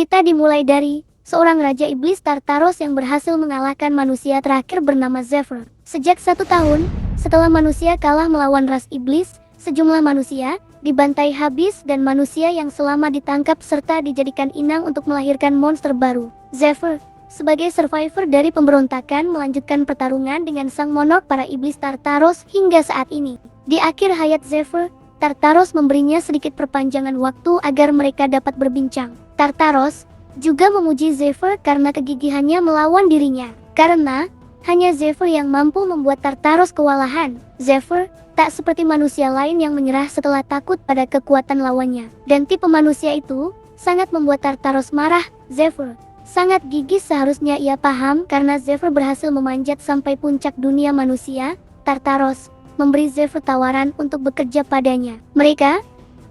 Cerita dimulai dari seorang Raja Iblis Tartaros yang berhasil mengalahkan manusia terakhir bernama Zephyr. Sejak 1 tahun, setelah manusia kalah melawan ras iblis, sejumlah manusia dibantai habis dan manusia yang selama ditangkap serta dijadikan inang untuk melahirkan monster baru. Zephyr, sebagai survivor dari pemberontakan, melanjutkan pertarungan dengan sang monark para iblis Tartaros hingga saat ini. Di akhir hayat Zephyr, Tartaros memberinya sedikit perpanjangan waktu agar mereka dapat berbincang. Tartaros juga memuji Zephyr karena kegigihannya melawan dirinya. Karena hanya Zephyr yang mampu membuat Tartaros kewalahan. Zephyr tak seperti manusia lain yang menyerah setelah takut pada kekuatan lawannya. Dan tipe manusia itu sangat membuat Tartaros marah. Zephyr sangat gigih, seharusnya ia paham karena Zephyr berhasil memanjat sampai puncak dunia manusia. Tartaros memberi Zephyr tawaran untuk bekerja padanya. Mereka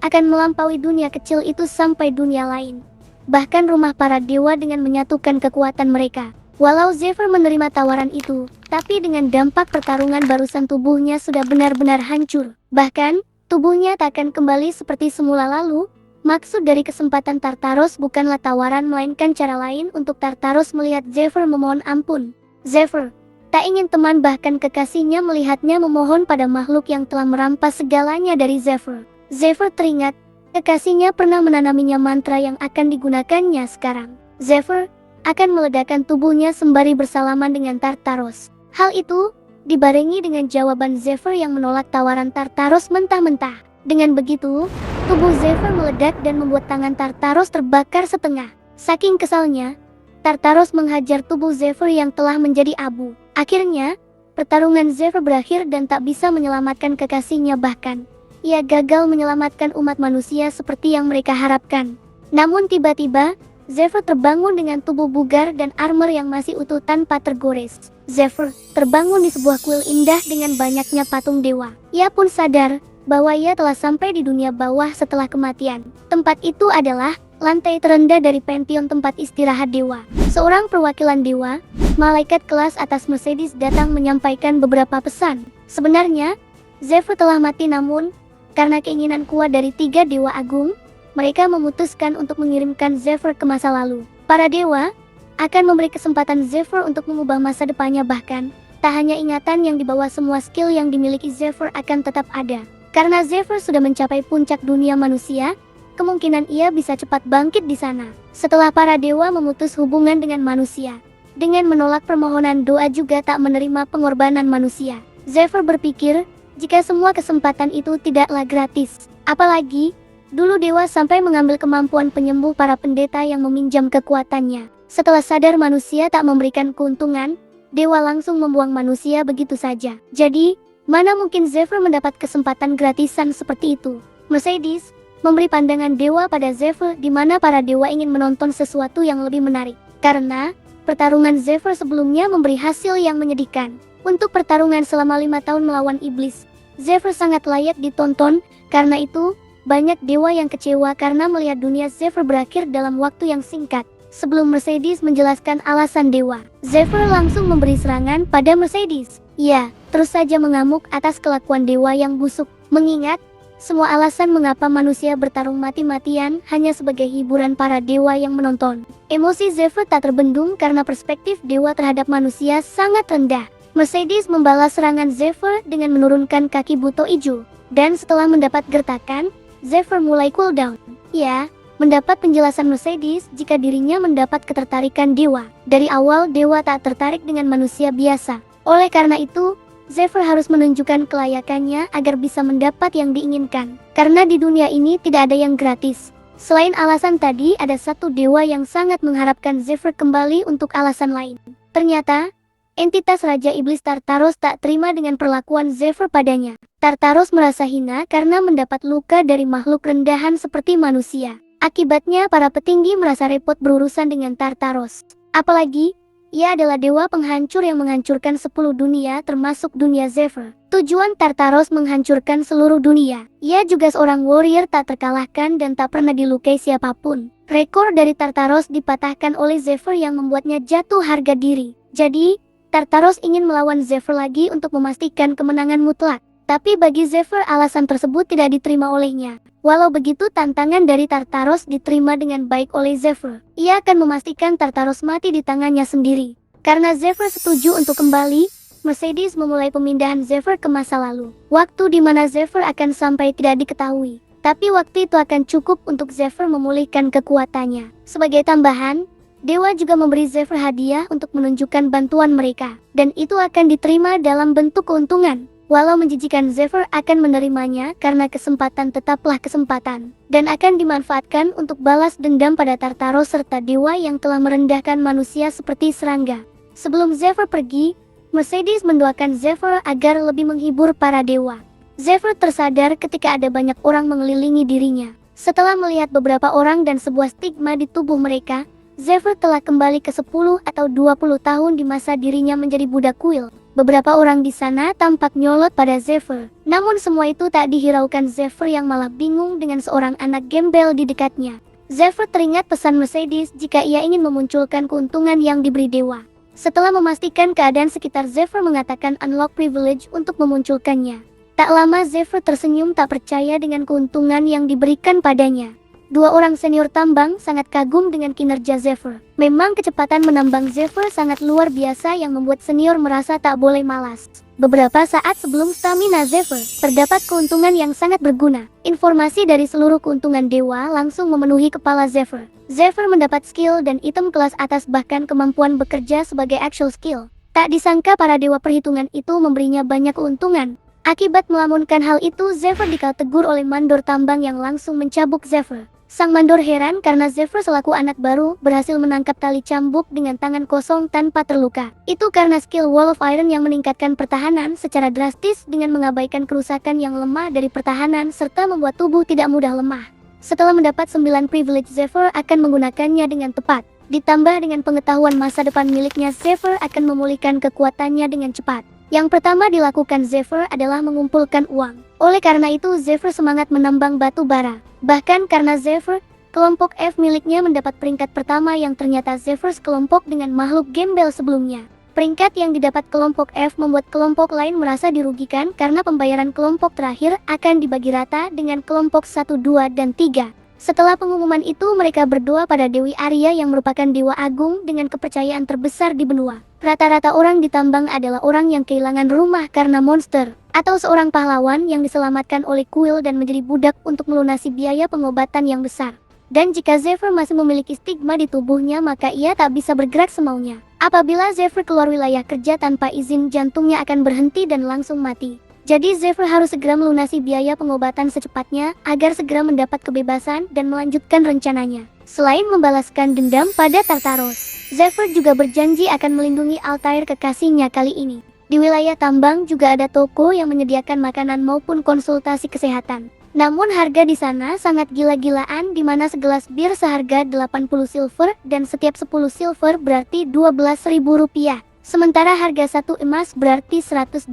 akan melampaui dunia kecil itu sampai dunia lain, bahkan rumah para dewa, dengan menyatukan kekuatan mereka. Walau Zephyr menerima tawaran itu, tapi dengan dampak pertarungan barusan tubuhnya sudah benar-benar hancur. Bahkan, tubuhnya tak akan kembali seperti semula lalu. Maksud dari kesempatan Tartaros bukanlah tawaran, melainkan cara lain untuk Tartaros melihat Zephyr memohon ampun. Zephyr tak ingin teman bahkan kekasihnya melihatnya memohon pada makhluk yang telah merampas segalanya dari Zephyr. Zephyr teringat kekasihnya pernah menanaminya mantra yang akan digunakannya sekarang. Zephyr akan meledakkan tubuhnya sembari bersalaman dengan Tartaros. Hal itu dibarengi dengan jawaban Zephyr yang menolak tawaran Tartaros mentah-mentah. Dengan begitu, tubuh Zephyr meledak dan membuat tangan Tartaros terbakar setengah. Saking kesalnya, Tartaros menghajar tubuh Zephyr yang telah menjadi abu. Akhirnya, pertarungan Zephyr berakhir dan tak bisa menyelamatkan kekasihnya, bahkan ia gagal menyelamatkan umat manusia seperti yang mereka harapkan. Namun tiba-tiba, Zephyr terbangun dengan tubuh bugar dan armor yang masih utuh tanpa tergores. Zephyr terbangun di sebuah kuil indah dengan banyaknya patung dewa. Ia pun sadar bahwa ia telah sampai di dunia bawah setelah kematian. Tempat itu adalah lantai terendah dari pantheon tempat istirahat dewa. Seorang perwakilan dewa, malaikat kelas atas Mercedes, datang menyampaikan beberapa pesan. Sebenarnya, Zephyr telah mati, namun karena keinginan kuat dari 3 dewa agung, mereka memutuskan untuk mengirimkan Zephyr ke masa lalu. Para dewa akan memberi kesempatan Zephyr untuk mengubah masa depannya, bahkan tak hanya ingatan yang dibawa, semua skill yang dimiliki Zephyr akan tetap ada. Karena Zephyr sudah mencapai puncak dunia manusia, kemungkinan ia bisa cepat bangkit di sana. Setelah para dewa memutus hubungan dengan manusia, dengan menolak permohonan doa juga tak menerima pengorbanan manusia, Zephyr berpikir jika semua kesempatan itu tidaklah gratis. Apalagi, dulu dewa sampai mengambil kemampuan penyembuh para pendeta yang meminjam kekuatannya. Setelah sadar manusia tak memberikan keuntungan, dewa langsung membuang manusia begitu saja. Jadi, mana mungkin Zephyr mendapat kesempatan gratisan seperti itu? Mercedes memberi pandangan dewa pada Zephyr, di mana para dewa ingin menonton sesuatu yang lebih menarik. Karena pertarungan Zephyr sebelumnya memberi hasil yang menyedihkan. Untuk pertarungan selama 5 tahun melawan iblis, Zephyr sangat layak ditonton. Karena itu, banyak dewa yang kecewa karena melihat dunia Zephyr berakhir dalam waktu yang singkat. Sebelum Mercedes menjelaskan alasan dewa, Zephyr langsung memberi serangan pada Mercedes. Ia terus saja mengamuk atas kelakuan dewa yang busuk, mengingat semua alasan mengapa manusia bertarung mati-matian hanya sebagai hiburan para dewa yang menonton. Emosi Zephyr tak terbendung karena perspektif dewa terhadap manusia sangat rendah. Mercedes membalas serangan Zephyr dengan menurunkan kaki buto ijo. Dan setelah mendapat gertakan, Zephyr mulai cooldown. Ia mendapat penjelasan Mercedes jika dirinya mendapat ketertarikan dewa. Dari awal dewa tak tertarik dengan manusia biasa. Oleh karena itu, Zephyr harus menunjukkan kelayakannya agar bisa mendapat yang diinginkan. Karena di dunia ini tidak ada yang gratis. Selain alasan tadi, ada satu dewa yang sangat mengharapkan Zephyr kembali untuk alasan lain. Ternyata, entitas Raja Iblis Tartaros tak terima dengan perlakuan Zephyr padanya. Tartaros merasa hina karena mendapat luka dari makhluk rendahan seperti manusia. Akibatnya para petinggi merasa repot berurusan dengan Tartaros. Apalagi, ia adalah dewa penghancur yang menghancurkan 10 dunia termasuk dunia Zephyr. Tujuan Tartaros menghancurkan seluruh dunia. Ia juga seorang warrior tak terkalahkan dan tak pernah dilukai siapapun. Rekor dari Tartaros dipatahkan oleh Zephyr yang membuatnya jatuh harga diri. Jadi, Tartaros ingin melawan Zephyr lagi untuk memastikan kemenangan mutlak. Tapi bagi Zephyr alasan tersebut tidak diterima olehnya. Walau begitu tantangan dari Tartaros diterima dengan baik oleh Zephyr. Ia akan memastikan Tartaros mati di tangannya sendiri. Karena Zephyr setuju untuk kembali, Mercedes memulai pemindahan Zephyr ke masa lalu. Waktu di mana Zephyr akan sampai tidak diketahui. Tapi waktu itu akan cukup untuk Zephyr memulihkan kekuatannya. Sebagai tambahan, Dewa juga memberi Zephyr hadiah untuk menunjukkan bantuan mereka. Dan itu akan diterima dalam bentuk keuntungan. Walau menjijikan, Zephyr akan menerimanya karena kesempatan tetaplah kesempatan. Dan akan dimanfaatkan untuk balas dendam pada Tartaros serta dewa yang telah merendahkan manusia seperti serangga. Sebelum Zephyr pergi, Mercedes mendoakan Zephyr agar lebih menghibur para dewa. Zephyr tersadar ketika ada banyak orang mengelilingi dirinya. Setelah melihat beberapa orang dan sebuah stigma di tubuh mereka, Zephyr telah kembali ke 10 atau 20 tahun di masa dirinya menjadi budak kuil. Beberapa orang di sana tampak nyolot pada Zephyr. Namun semua itu tak dihiraukan Zephyr yang malah bingung dengan seorang anak gembel di dekatnya. Zephyr teringat pesan Mercedes jika ia ingin memunculkan keuntungan yang diberi dewa. Setelah memastikan keadaan sekitar, Zephyr mengatakan unlock privilege untuk memunculkannya. Tak lama Zephyr tersenyum tak percaya dengan keuntungan yang diberikan padanya. Dua orang senior tambang sangat kagum dengan kinerja Zephyr. Memang kecepatan menambang Zephyr sangat luar biasa yang membuat senior merasa tak boleh malas. Beberapa saat sebelum stamina Zephyr, terdapat keuntungan yang sangat berguna. Informasi dari seluruh keuntungan dewa langsung memenuhi kepala Zephyr. Zephyr mendapat skill dan item kelas atas, bahkan kemampuan bekerja sebagai actual skill. Tak disangka para dewa perhitungan itu memberinya banyak keuntungan. Akibat melamunkan hal itu, Zephyr dikal tegur oleh mandor tambang yang langsung mencabuk Zephyr. Sang mandor heran karena Zephyr selaku anak baru berhasil menangkap tali cambuk dengan tangan kosong tanpa terluka. Itu karena skill Wall of Iron yang meningkatkan pertahanan secara drastis dengan mengabaikan kerusakan yang lemah dari pertahanan serta membuat tubuh tidak mudah lemah. Setelah mendapat 9 privilege, Zephyr akan menggunakannya dengan tepat. Ditambah dengan pengetahuan masa depan miliknya, Zephyr akan memulihkan kekuatannya dengan cepat. Yang pertama dilakukan Zephyr adalah mengumpulkan uang. Oleh karena itu, Zephyr semangat menambang batu bara. Bahkan karena Zephyr, kelompok F miliknya mendapat peringkat pertama yang ternyata Zephyr sekelompok dengan makhluk gembel sebelumnya. Peringkat yang didapat kelompok F membuat kelompok lain merasa dirugikan karena pembayaran kelompok terakhir akan dibagi rata dengan kelompok 1, 2, dan 3. Setelah pengumuman itu, mereka berdoa pada Dewi Arya yang merupakan dewa agung dengan kepercayaan terbesar di benua. Rata-rata orang ditambang adalah orang yang kehilangan rumah karena monster, atau seorang pahlawan yang diselamatkan oleh kuil dan menjadi budak untuk melunasi biaya pengobatan yang besar. Dan jika Zephyr masih memiliki stigma di tubuhnya, maka ia tak bisa bergerak semaunya. Apabila Zephyr keluar wilayah kerja tanpa izin, jantungnya akan berhenti dan langsung mati. Jadi Zephyr harus segera melunasi biaya pengobatan secepatnya agar segera mendapat kebebasan dan melanjutkan rencananya. Selain membalaskan dendam pada Tartaros, Zephyr juga berjanji akan melindungi Altair kekasihnya kali ini. Di wilayah tambang juga ada toko yang menyediakan makanan maupun konsultasi kesehatan. Namun harga di sana sangat gila-gilaan, di mana segelas bir seharga 80 silver dan setiap 10 silver berarti 12.000 rupiah. Sementara harga 1 emas berarti 112.000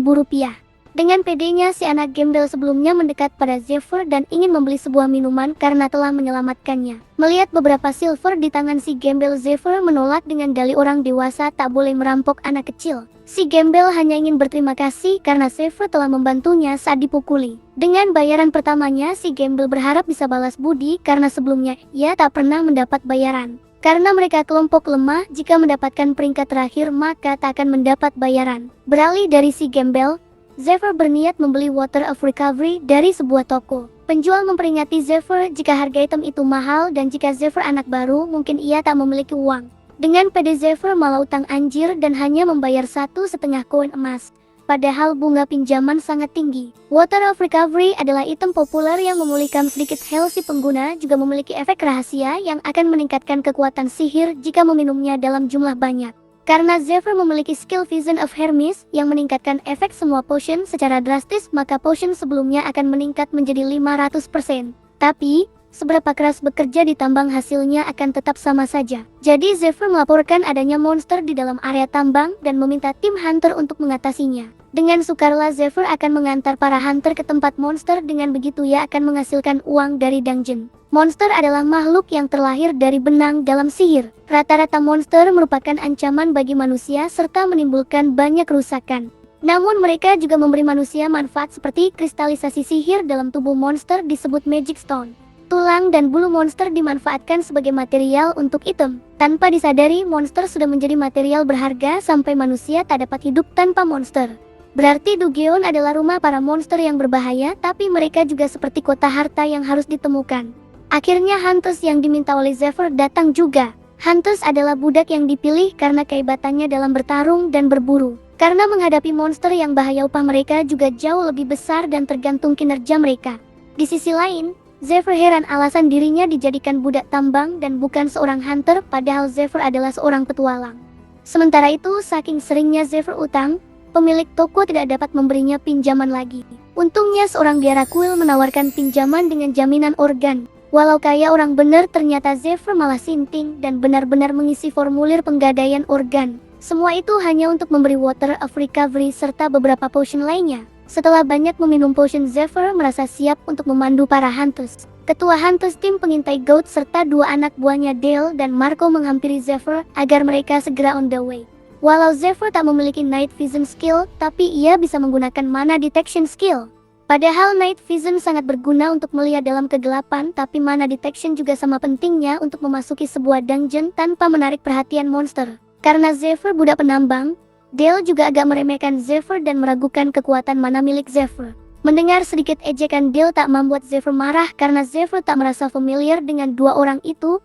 rupiah. Dengan pedenya si anak gembel sebelumnya mendekat pada Zephyr dan ingin membeli sebuah minuman karena telah menyelamatkannya. Melihat beberapa silver di tangan si gembel, Zephyr menolak dengan dalih orang dewasa tak boleh merampok anak kecil. Si gembel hanya ingin berterima kasih karena Zephyr telah membantunya saat dipukuli. Dengan bayaran pertamanya, si gembel berharap bisa balas budi karena sebelumnya ia tak pernah mendapat bayaran. Karena mereka kelompok lemah, jika mendapatkan peringkat terakhir maka tak akan mendapat bayaran. Beralih dari si gembel, Zephyr berniat membeli Water of Recovery dari sebuah toko. Penjual memperingati Zephyr jika harga item itu mahal dan jika Zephyr anak baru mungkin ia tak memiliki uang. Dengan pede, Zephyr malah utang anjir dan hanya membayar 1,5 koin emas. Padahal bunga pinjaman sangat tinggi. Water of Recovery adalah item populer yang memulihkan sedikit health si pengguna, juga memiliki efek rahasia yang akan meningkatkan kekuatan sihir jika meminumnya dalam jumlah banyak. Karena Zephyr memiliki skill Vision of Hermes yang meningkatkan efek semua potion secara drastis, maka potion sebelumnya akan meningkat menjadi 500%. Tapi, seberapa keras bekerja di tambang hasilnya akan tetap sama saja. Jadi Zephyr melaporkan adanya monster di dalam area tambang dan meminta tim hunter untuk mengatasinya. Dengan sukarela Zephyr akan mengantar para hunter ke tempat monster, dengan begitu ia akan menghasilkan uang dari dungeon. Monster adalah makhluk yang terlahir dari benang dalam sihir. Rata-rata monster merupakan ancaman bagi manusia serta menimbulkan banyak kerusakan. Namun mereka juga memberi manusia manfaat seperti kristalisasi sihir dalam tubuh monster disebut Magic Stone. Tulang dan bulu monster dimanfaatkan sebagai material untuk item. Tanpa disadari, monster sudah menjadi material berharga sampai manusia tak dapat hidup tanpa monster. Berarti Dugeon adalah rumah para monster yang berbahaya, tapi mereka juga seperti kota harta yang harus ditemukan. Akhirnya Huntus yang diminta oleh Zephyr datang juga. Huntus adalah budak yang dipilih karena kehebatannya dalam bertarung dan berburu. Karena menghadapi monster yang bahaya, upah mereka juga jauh lebih besar dan tergantung kinerja mereka. Di sisi lain, Zephyr heran alasan dirinya dijadikan budak tambang dan bukan seorang hunter, padahal Zephyr adalah seorang petualang. Sementara itu, saking seringnya Zephyr utang, pemilik toko tidak dapat memberinya pinjaman lagi. Untungnya seorang Gyarakuil menawarkan pinjaman dengan jaminan organ. Walau kaya orang bener, ternyata Zephyr malah sinting dan benar-benar mengisi formulir penggadaian organ. Semua itu hanya untuk memberi water of recovery serta beberapa potion lainnya. Setelah banyak meminum potion, Zephyr merasa siap untuk memandu para Huntus. Ketua Huntus tim pengintai Goat serta dua anak buahnya Dale dan Marco menghampiri Zephyr agar mereka segera on the way. Walau Zephyr tak memiliki Night Vision skill, tapi ia bisa menggunakan Mana Detection skill. Padahal Night Vision sangat berguna untuk melihat dalam kegelapan, tapi Mana Detection juga sama pentingnya untuk memasuki sebuah dungeon tanpa menarik perhatian monster. Karena Zephyr budak penambang, Dale juga agak meremehkan Zephyr dan meragukan kekuatan mana milik Zephyr. Mendengar sedikit ejekan Dale tak membuat Zephyr marah karena Zephyr tak merasa familiar dengan dua orang itu.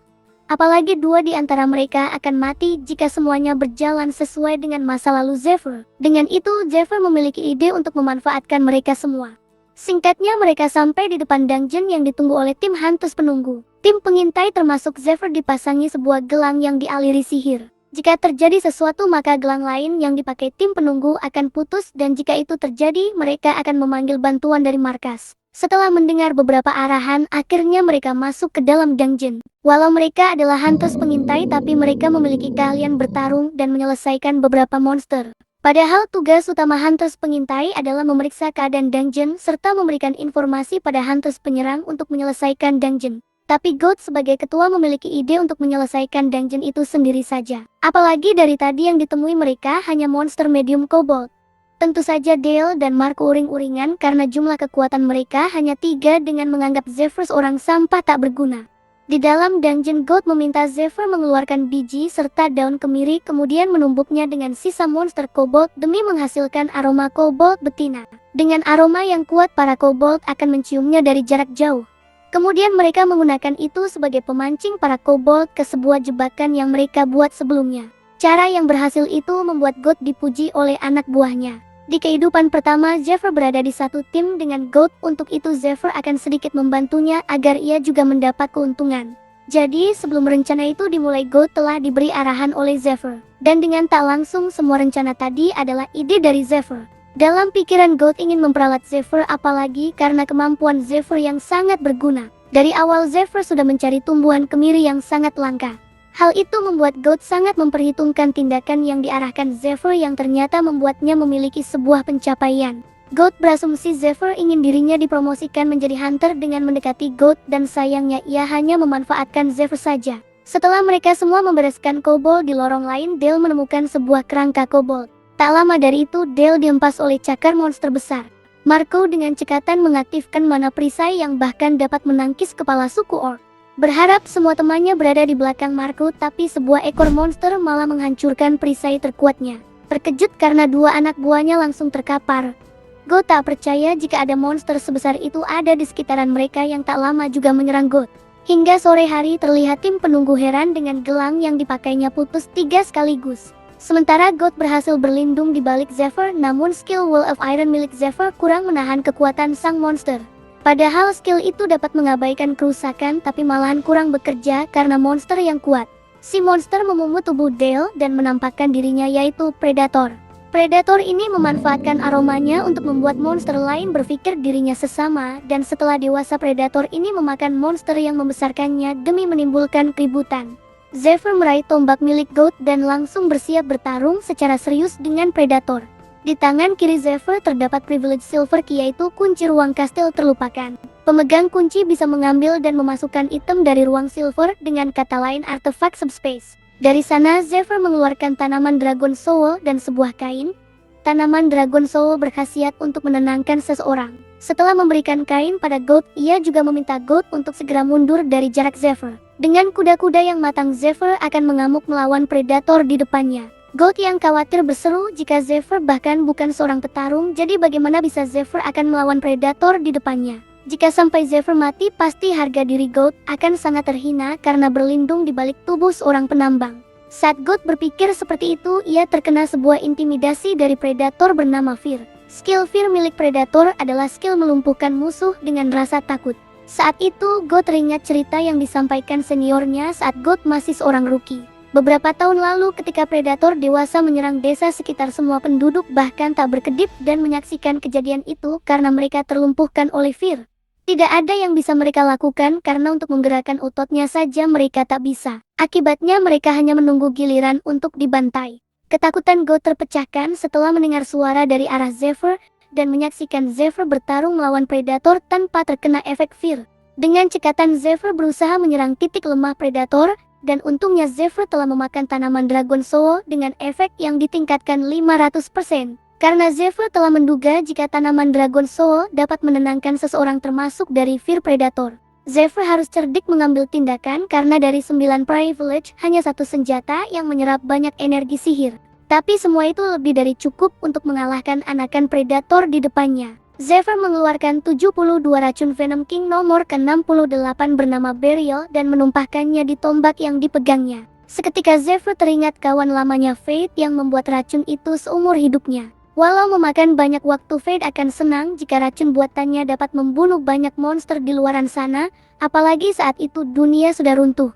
Apalagi dua di antara mereka akan mati jika semuanya berjalan sesuai dengan masa lalu Zephyr. Dengan itu, Zephyr memiliki ide untuk memanfaatkan mereka semua. Singkatnya, mereka sampai di depan dungeon yang ditunggu oleh tim Huntus penunggu. Tim pengintai termasuk Zephyr dipasangi sebuah gelang yang dialiri sihir. Jika terjadi sesuatu, maka gelang lain yang dipakai tim penunggu akan putus, dan jika itu terjadi, mereka akan memanggil bantuan dari markas. Setelah mendengar beberapa arahan, akhirnya mereka masuk ke dalam dungeon. Walau mereka adalah Huntus pengintai, tapi mereka memiliki keahlian bertarung dan menyelesaikan beberapa monster. Padahal tugas utama Huntus pengintai adalah memeriksa keadaan dungeon serta memberikan informasi pada Huntus penyerang untuk menyelesaikan dungeon. Tapi Goat sebagai ketua memiliki ide untuk menyelesaikan dungeon itu sendiri saja. Apalagi dari tadi yang ditemui mereka hanya monster medium kobold. Tentu saja Dale dan Marco uring-uringan karena jumlah kekuatan mereka hanya 3 dengan menganggap Zephyr seorang sampah tak berguna. Di dalam dungeon, Goat meminta Zephyr mengeluarkan biji serta daun kemiri, kemudian menumbuknya dengan sisa monster kobold demi menghasilkan aroma kobold betina. Dengan aroma yang kuat, para kobold akan menciumnya dari jarak jauh. Kemudian mereka menggunakan itu sebagai pemancing para kobold ke sebuah jebakan yang mereka buat sebelumnya. Cara yang berhasil itu membuat Goat dipuji oleh anak buahnya. Di kehidupan pertama, Zephyr berada di satu tim dengan Goat, untuk itu Zephyr akan sedikit membantunya agar ia juga mendapat keuntungan. Jadi sebelum rencana itu dimulai, Goat telah diberi arahan oleh Zephyr. Dan dengan tak langsung, semua rencana tadi adalah ide dari Zephyr. Dalam pikiran Goat ingin memperalat Zephyr, apalagi karena kemampuan Zephyr yang sangat berguna. Dari awal Zephyr sudah mencari tumbuhan kemiri yang sangat langka. Hal itu membuat Goat sangat memperhitungkan tindakan yang diarahkan Zephyr yang ternyata membuatnya memiliki sebuah pencapaian. Goat berasumsi Zephyr ingin dirinya dipromosikan menjadi hunter dengan mendekati Goat, dan sayangnya ia hanya memanfaatkan Zephyr saja. Setelah mereka semua membereskan kobold di lorong lain, Dale menemukan sebuah kerangka kobold. Tak lama dari itu, Dale dihempas oleh cakar monster besar. Marco dengan cekatan mengaktifkan mana perisai yang bahkan dapat menangkis kepala suku orc. Berharap semua temannya berada di belakang Marco, tapi sebuah ekor monster malah menghancurkan perisai terkuatnya. Terkejut karena dua anak buahnya langsung terkapar, Goat tak percaya jika ada monster sebesar itu ada di sekitaran mereka yang tak lama juga menyerang Goat. Hingga sore hari terlihat tim penunggu heran dengan gelang yang dipakainya putus 3 sekaligus. Sementara Goat berhasil berlindung di balik Zephyr, namun skill Wall of Iron milik Zephyr kurang menahan kekuatan sang monster. Padahal skill itu dapat mengabaikan kerusakan, tapi malahan kurang bekerja karena monster yang kuat. Si monster memungut tubuh Dale dan menampakkan dirinya, yaitu Predator. Predator ini memanfaatkan aromanya untuk membuat monster lain berpikir dirinya sesama, dan setelah dewasa Predator ini memakan monster yang membesarkannya demi menimbulkan keributan. Zephyr meraih tombak milik Goat dan langsung bersiap bertarung secara serius dengan Predator. Di tangan kiri Zephyr terdapat privilege silver key, yaitu kunci ruang kastil terlupakan. Pemegang kunci bisa mengambil dan memasukkan item dari ruang silver, dengan kata lain artefak subspace. Dari sana Zephyr mengeluarkan tanaman dragon soul dan sebuah kain. tanaman Dragon Soul berkhasiat untuk menenangkan seseorang. Setelah memberikan kain pada Goat, ia juga meminta Goat untuk segera mundur dari jarak Zephyr. Dengan kuda-kuda yang matang, Zephyr akan mengamuk melawan predator di depannya. Goat yang khawatir berseru jika Zephyr bahkan bukan seorang petarung, jadi bagaimana bisa Zephyr akan melawan predator di depannya? Jika sampai Zephyr mati, pasti harga diri Goat akan sangat terhina karena berlindung di balik tubuh seorang penambang. Saat Goat berpikir seperti itu, ia terkena sebuah intimidasi dari predator bernama Fear. Skill Fear milik predator adalah skill melumpuhkan musuh dengan rasa takut. Saat itu, Goat teringat cerita yang disampaikan seniornya saat Goat masih seorang rookie. Beberapa tahun lalu ketika predator dewasa menyerang desa sekitar, semua penduduk bahkan tak berkedip dan menyaksikan kejadian itu karena mereka terlumpuhkan oleh Fear. Tidak ada yang bisa mereka lakukan karena untuk menggerakkan ototnya saja mereka tak bisa. Akibatnya mereka hanya menunggu giliran untuk dibantai. Ketakutan Goat terpecahkan setelah mendengar suara dari arah Zephyr dan menyaksikan Zephyr bertarung melawan predator tanpa terkena efek Fear. Dengan cekatan Zephyr berusaha menyerang titik lemah predator, dan untungnya Zephyr telah memakan tanaman Dragon Soul dengan efek yang ditingkatkan 500%. Karena Zephyr telah menduga jika tanaman Dragon Soul dapat menenangkan seseorang termasuk dari Fear predator. Zephyr harus cerdik mengambil tindakan karena dari 9 privilege hanya satu senjata yang menyerap banyak energi sihir. Tapi semua itu lebih dari cukup untuk mengalahkan anakan predator di depannya. Zephyr mengeluarkan 72 racun Venom King nomor ke-68 bernama Burial dan menumpahkannya di tombak yang dipegangnya. Seketika Zephyr teringat kawan lamanya Fate yang membuat racun itu seumur hidupnya. Walau memakan banyak waktu, Fate akan senang jika racun buatannya dapat membunuh banyak monster di luaran sana, apalagi saat itu dunia sudah runtuh.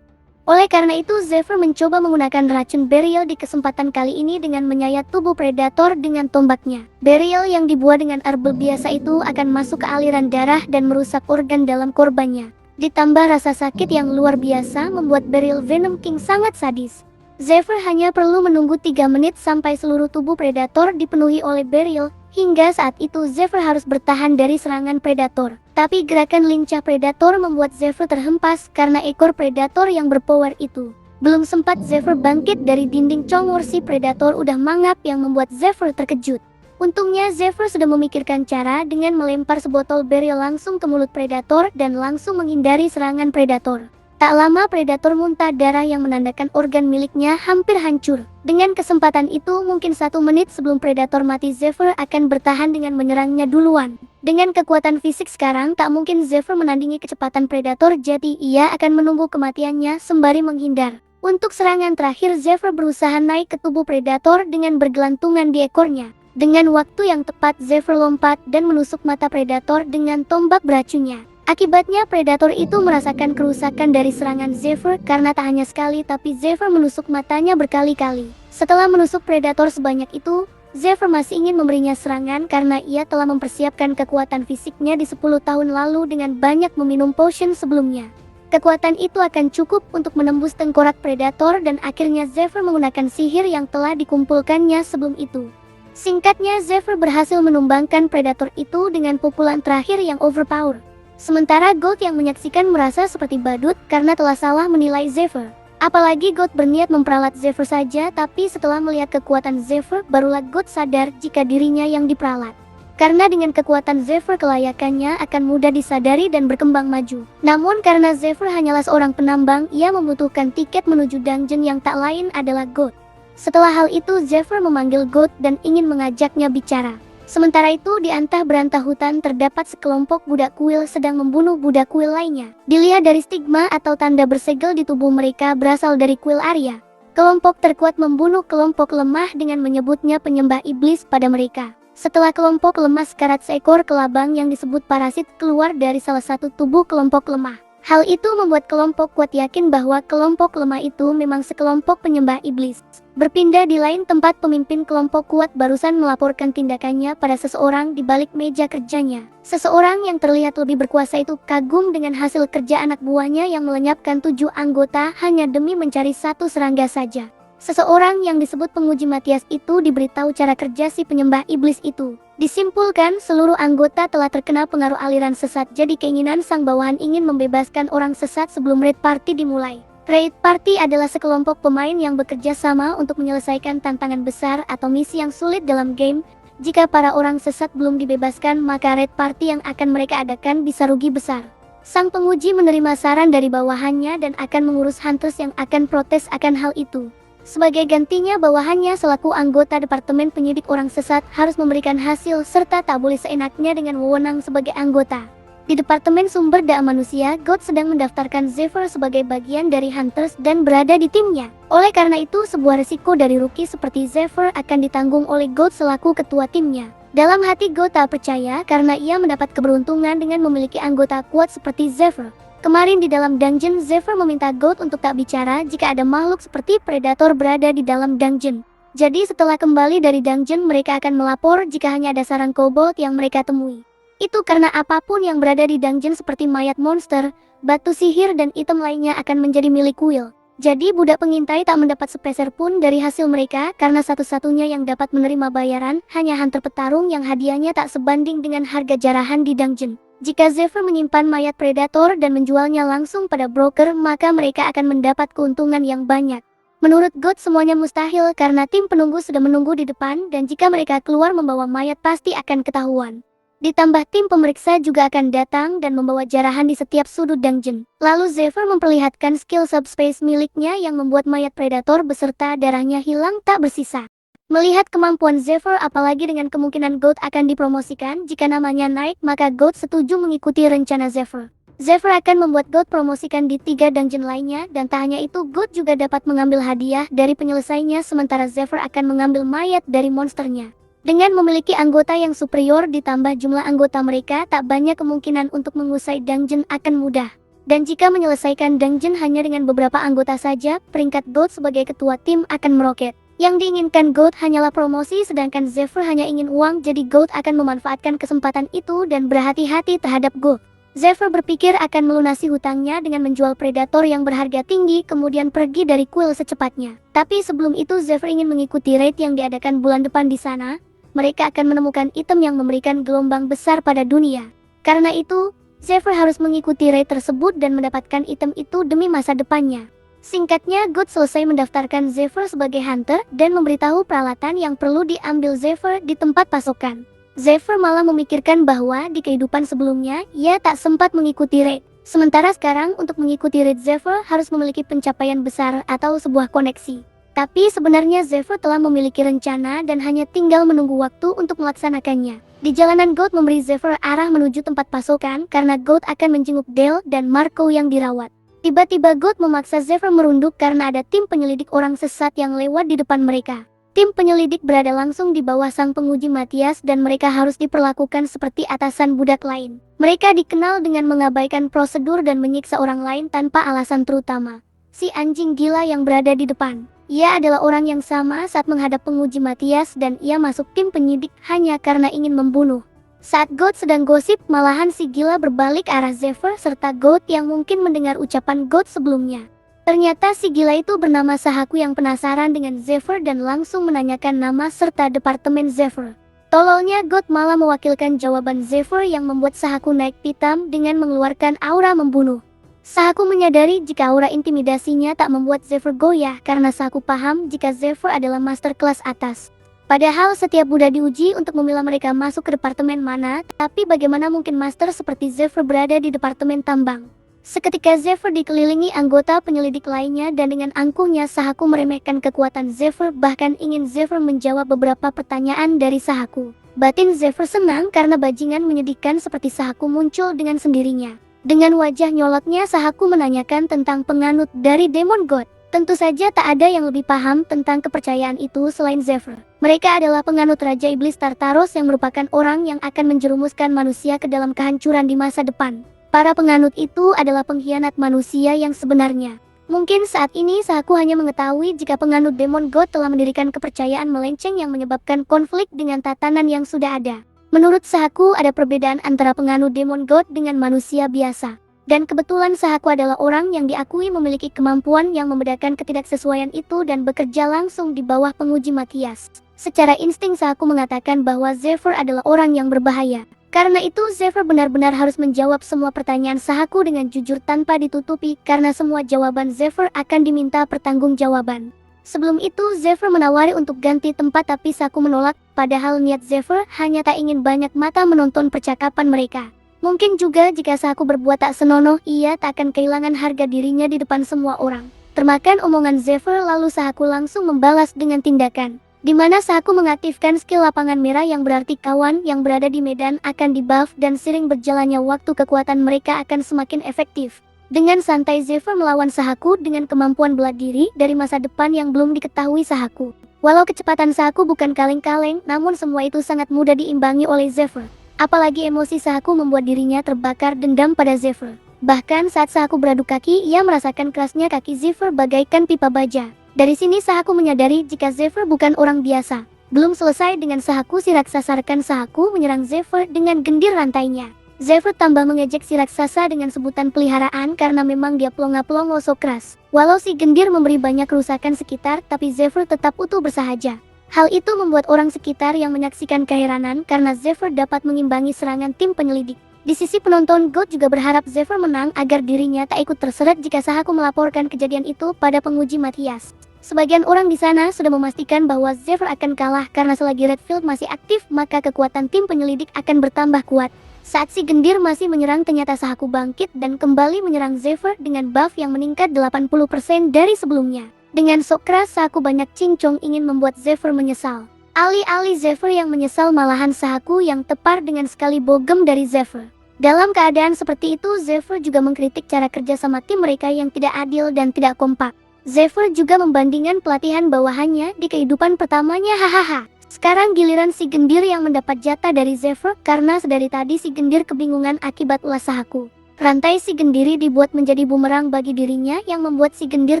Oleh karena itu, Zephyr mencoba menggunakan racun Burial di kesempatan kali ini dengan menyayat tubuh predator dengan tombaknya. Burial yang dibuat dengan herbal biasa itu akan masuk ke aliran darah dan merusak organ dalam korbannya. Ditambah rasa sakit yang luar biasa membuat Burial Venom King sangat sadis. Zephyr hanya perlu menunggu 3 menit sampai seluruh tubuh predator dipenuhi oleh Burial. Hingga saat itu Zephyr harus bertahan dari serangan predator. Tapi gerakan lincah predator membuat Zephyr terhempas karena ekor predator yang berpower itu. Belum sempat Zephyr bangkit dari dinding congor, si predator udah mangap yang membuat Zephyr terkejut. Untungnya Zephyr sudah memikirkan cara dengan melempar sebotol Burial langsung ke mulut predator dan langsung menghindari serangan predator. Tak lama predator muntah darah yang menandakan organ miliknya hampir hancur. Dengan kesempatan itu, mungkin 1 menit sebelum predator mati, Zephyr akan bertahan dengan menyerangnya duluan. Dengan kekuatan fisik sekarang, tak mungkin Zephyr menandingi kecepatan predator, jadi ia akan menunggu kematiannya sembari menghindar. Untuk serangan terakhir, Zephyr berusaha naik ke tubuh predator dengan bergelantungan di ekornya. Dengan waktu yang tepat, Zephyr lompat dan menusuk mata predator dengan tombak beracunnya. Akibatnya predator itu merasakan kerusakan dari serangan Zephyr karena tak hanya sekali tapi Zephyr menusuk matanya berkali-kali. Setelah menusuk predator sebanyak itu, Zephyr masih ingin memberinya serangan karena ia telah mempersiapkan kekuatan fisiknya di 10 tahun lalu dengan banyak meminum potion sebelumnya. Kekuatan itu akan cukup untuk menembus tengkorak predator dan akhirnya Zephyr menggunakan sihir yang telah dikumpulkannya sebelum itu. Singkatnya, Zephyr berhasil menumbangkan predator itu dengan pukulan terakhir yang overpower. Sementara Goat yang menyaksikan merasa seperti badut karena telah salah menilai Zephyr. Apalagi Goat berniat memperalat Zephyr saja, tapi setelah melihat kekuatan Zephyr, barulah Goat sadar jika dirinya yang diperalat. Karena dengan kekuatan Zephyr, kelayakannya akan mudah disadari dan berkembang maju. Namun karena Zephyr hanyalah seorang penambang, ia membutuhkan tiket menuju dungeon yang tak lain adalah Goat. Setelah hal itu, Zephyr memanggil Goat dan ingin mengajaknya bicara. Sementara itu di antah berantah hutan terdapat sekelompok budak kuil sedang membunuh budak kuil lainnya. Dilihat dari stigma atau tanda bersegel di tubuh mereka berasal dari kuil Arya. Kelompok terkuat membunuh kelompok lemah dengan menyebutnya penyembah iblis pada mereka. Setelah kelompok lemah sekarat, seekor kelabang yang disebut parasit keluar dari salah satu tubuh kelompok lemah. Hal itu membuat kelompok kuat yakin bahwa kelompok lemah itu memang sekelompok penyembah iblis. Berpindah di lain tempat, pemimpin kelompok kuat barusan melaporkan tindakannya pada seseorang di balik meja kerjanya. Seseorang yang terlihat lebih berkuasa itu kagum dengan hasil kerja anak buahnya yang melenyapkan 7 anggota hanya demi mencari 1 serangga saja. Seseorang yang disebut penguji Matias itu diberitahu cara kerja si penyembah iblis itu. Disimpulkan seluruh anggota telah terkena pengaruh aliran sesat, jadi keinginan sang bawahan ingin membebaskan orang sesat sebelum raid party dimulai. Raid Party adalah sekelompok pemain yang bekerja sama untuk menyelesaikan tantangan besar atau misi yang sulit dalam game. Jika para orang sesat belum dibebaskan, maka Raid Party yang akan mereka adakan bisa rugi besar. Sang penguji menerima saran dari bawahannya dan akan mengurus hunters yang akan protes akan hal itu. Sebagai gantinya, bawahannya selaku anggota Departemen Penyidik Orang Sesat harus memberikan hasil serta tak boleh seenaknya dengan wewenang sebagai anggota. Di Departemen Sumber Daya Manusia, God sedang mendaftarkan Zephyr sebagai bagian dari Hunters dan berada di timnya. Oleh karena itu, sebuah risiko dari rookie seperti Zephyr akan ditanggung oleh God selaku ketua timnya. Dalam hati God tak percaya karena ia mendapat keberuntungan dengan memiliki anggota kuat seperti Zephyr. Kemarin di dalam dungeon, Zephyr meminta God untuk tak bicara jika ada makhluk seperti Predator berada di dalam dungeon. Jadi setelah kembali dari dungeon, mereka akan melapor jika hanya ada sarang kobold yang mereka temui. Itu karena apapun yang berada di dungeon seperti mayat monster, batu sihir dan item lainnya akan menjadi milik Will. Jadi budak pengintai tak mendapat sepeser pun dari hasil mereka karena satu-satunya yang dapat menerima bayaran hanya hunter petarung yang hadiahnya tak sebanding dengan harga jarahan di dungeon. Jika Zephyr menyimpan mayat predator dan menjualnya langsung pada broker, maka mereka akan mendapat keuntungan yang banyak. Menurut God semuanya mustahil karena tim penunggu sudah menunggu di depan dan jika mereka keluar membawa mayat pasti akan ketahuan. Ditambah tim pemeriksa juga akan datang dan membawa jarahan di setiap sudut dungeon. Lalu Zephyr memperlihatkan skill subspace miliknya yang membuat mayat predator beserta darahnya hilang tak bersisa. Melihat kemampuan Zephyr apalagi dengan kemungkinan God akan dipromosikan jika namanya naik, maka God setuju mengikuti rencana Zephyr. Zephyr akan membuat God promosikan di 3 dungeon lainnya dan tak hanya itu, God juga dapat mengambil hadiah dari penyelesainya sementara Zephyr akan mengambil mayat dari monsternya. Dengan memiliki anggota yang superior ditambah jumlah anggota mereka, tak banyak kemungkinan untuk mengusai dungeon akan mudah. Dan jika menyelesaikan dungeon hanya dengan beberapa anggota saja, peringkat God sebagai ketua tim akan meroket. Yang diinginkan God hanyalah promosi sedangkan Zephyr hanya ingin uang, jadi God akan memanfaatkan kesempatan itu dan berhati-hati terhadap God. Zephyr berpikir akan melunasi hutangnya dengan menjual predator yang berharga tinggi kemudian pergi dari Quill secepatnya. Tapi sebelum itu Zephyr ingin mengikuti raid yang diadakan bulan depan di sana. Mereka akan menemukan item yang memberikan gelombang besar pada dunia. Karena itu, Zephyr harus mengikuti raid tersebut dan mendapatkan item itu demi masa depannya. Singkatnya, God selesai mendaftarkan Zephyr sebagai hunter dan memberitahu peralatan yang perlu diambil Zephyr di tempat pasokan. Zephyr malah memikirkan bahwa di kehidupan sebelumnya, ia tak sempat mengikuti raid. Sementara sekarang untuk mengikuti raid Zephyr harus memiliki pencapaian besar atau sebuah koneksi. Tapi sebenarnya Zephyr telah memiliki rencana dan hanya tinggal menunggu waktu untuk melaksanakannya. Di jalanan God memberi Zephyr arah menuju tempat pasokan karena God akan menjenguk Dale dan Marco yang dirawat. Tiba-tiba God memaksa Zephyr merunduk karena ada tim penyelidik orang sesat yang lewat di depan mereka. Tim penyelidik berada langsung di bawah sang penguji Matias dan mereka harus diperlakukan seperti atasan budak lain. Mereka dikenal dengan mengabaikan prosedur dan menyiksa orang lain tanpa alasan terutama. Si anjing gila yang berada di depan. Ia adalah orang yang sama saat menghadap penguji Matias dan ia masuk tim penyidik hanya karena ingin membunuh. Saat God sedang gosip, malahan si gila berbalik arah Zephyr serta God yang mungkin mendengar ucapan God sebelumnya. Ternyata si gila itu bernama Sahaku yang penasaran dengan Zephyr dan langsung menanyakan nama serta departemen Zephyr. Tololnya God malah mewakilkan jawaban Zephyr yang membuat Sahaku naik pitam dengan mengeluarkan aura membunuh. Sahaku menyadari jika aura intimidasinya tak membuat Zephyr goyah karena Sahaku paham jika Zephyr adalah master kelas atas. Padahal setiap budak diuji untuk memilah mereka masuk ke departemen mana, tapi bagaimana mungkin master seperti Zephyr berada di departemen tambang? Seketika Zephyr dikelilingi anggota penyelidik lainnya dan dengan angkuhnya Sahaku meremehkan kekuatan Zephyr, bahkan ingin Zephyr menjawab beberapa pertanyaan dari Sahaku. Batin Zephyr senang karena bajingan menyedihkan seperti Sahaku muncul dengan sendirinya. Dengan wajah nyolotnya Sahaku menanyakan tentang penganut dari Demon God. Tentu saja tak ada yang lebih paham tentang kepercayaan itu selain Zephyr. Mereka adalah penganut Raja Iblis Tartaros yang merupakan orang yang akan menjerumuskan manusia ke dalam kehancuran di masa depan. Para penganut itu adalah pengkhianat manusia yang sebenarnya. Mungkin saat ini Sahaku hanya mengetahui jika penganut Demon God telah mendirikan kepercayaan melenceng yang menyebabkan konflik dengan tatanan yang sudah ada. Menurut Sahaku ada perbedaan antara penganut Demon God dengan manusia biasa. Dan kebetulan Sahaku adalah orang yang diakui memiliki kemampuan yang membedakan ketidaksesuaian itu dan bekerja langsung di bawah penguji Matias. Secara insting Sahaku mengatakan bahwa Zephyr adalah orang yang berbahaya. Karena itu Zephyr benar-benar harus menjawab semua pertanyaan Sahaku dengan jujur tanpa ditutupi karena semua jawaban Zephyr akan diminta pertanggungjawaban. Sebelum itu Zephyr menawari untuk ganti tempat tapi Sahaku menolak, padahal niat Zephyr hanya tak ingin banyak mata menonton percakapan mereka. Mungkin juga jika Sahaku berbuat tak senonoh, ia tak akan kehilangan harga dirinya di depan semua orang. Termakan omongan Zephyr, lalu Sahaku langsung membalas dengan tindakan, di mana Sahaku mengaktifkan skill lapangan merah yang berarti kawan yang berada di medan akan dibuff dan seiring berjalannya waktu kekuatan mereka akan semakin efektif. Dengan santai Zephyr melawan Sahaku dengan kemampuan bela diri dari masa depan yang belum diketahui Sahaku. Walau kecepatan Sahaku bukan kaleng-kaleng, namun semua itu sangat mudah diimbangi oleh Zephyr. Apalagi emosi Sahaku membuat dirinya terbakar dendam pada Zephyr. Bahkan saat Sahaku beradu kaki, ia merasakan kerasnya kaki Zephyr bagaikan pipa baja. Dari sini Sahaku menyadari jika Zephyr bukan orang biasa. Belum selesai dengan Sahaku, si raksasa rekan Sahaku menyerang Zephyr dengan gendir rantainya. Zephyr tambah mengejek si raksasa dengan sebutan peliharaan karena memang dia pelongo-pelongo so keras. Walau si gendir memberi banyak kerusakan sekitar, tapi Zephyr tetap utuh bersahaja. Hal itu membuat orang sekitar yang menyaksikan keheranan karena Zephyr dapat mengimbangi serangan tim penyelidik. Di sisi penonton, God juga berharap Zephyr menang agar dirinya tak ikut terseret jika Sahaku melaporkan kejadian itu pada penguji Matthias. Sebagian orang di sana sudah memastikan bahwa Zephyr akan kalah karena selagi Redfield masih aktif maka kekuatan tim penyelidik akan bertambah kuat. Saat si gendir masih menyerang ternyata Sahaku bangkit dan kembali menyerang Zephyr dengan buff yang meningkat 80% dari sebelumnya. Dengan sok keras Sahaku banyak cincong ingin membuat Zephyr menyesal. Alih-alih Zephyr yang menyesal malahan Sahaku yang tepar dengan sekali bogem dari Zephyr. Dalam keadaan seperti itu Zephyr juga mengkritik cara kerja sama tim mereka yang tidak adil dan tidak kompak. Zephyr juga membandingkan pelatihan bawahannya di kehidupan pertamanya. Hahaha. Sekarang giliran si gendir yang mendapat jatah dari Zephyr karena sedari tadi si gendir kebingungan akibat ulah Sahaku. Rantai si gendiri dibuat menjadi bumerang bagi dirinya yang membuat si gendir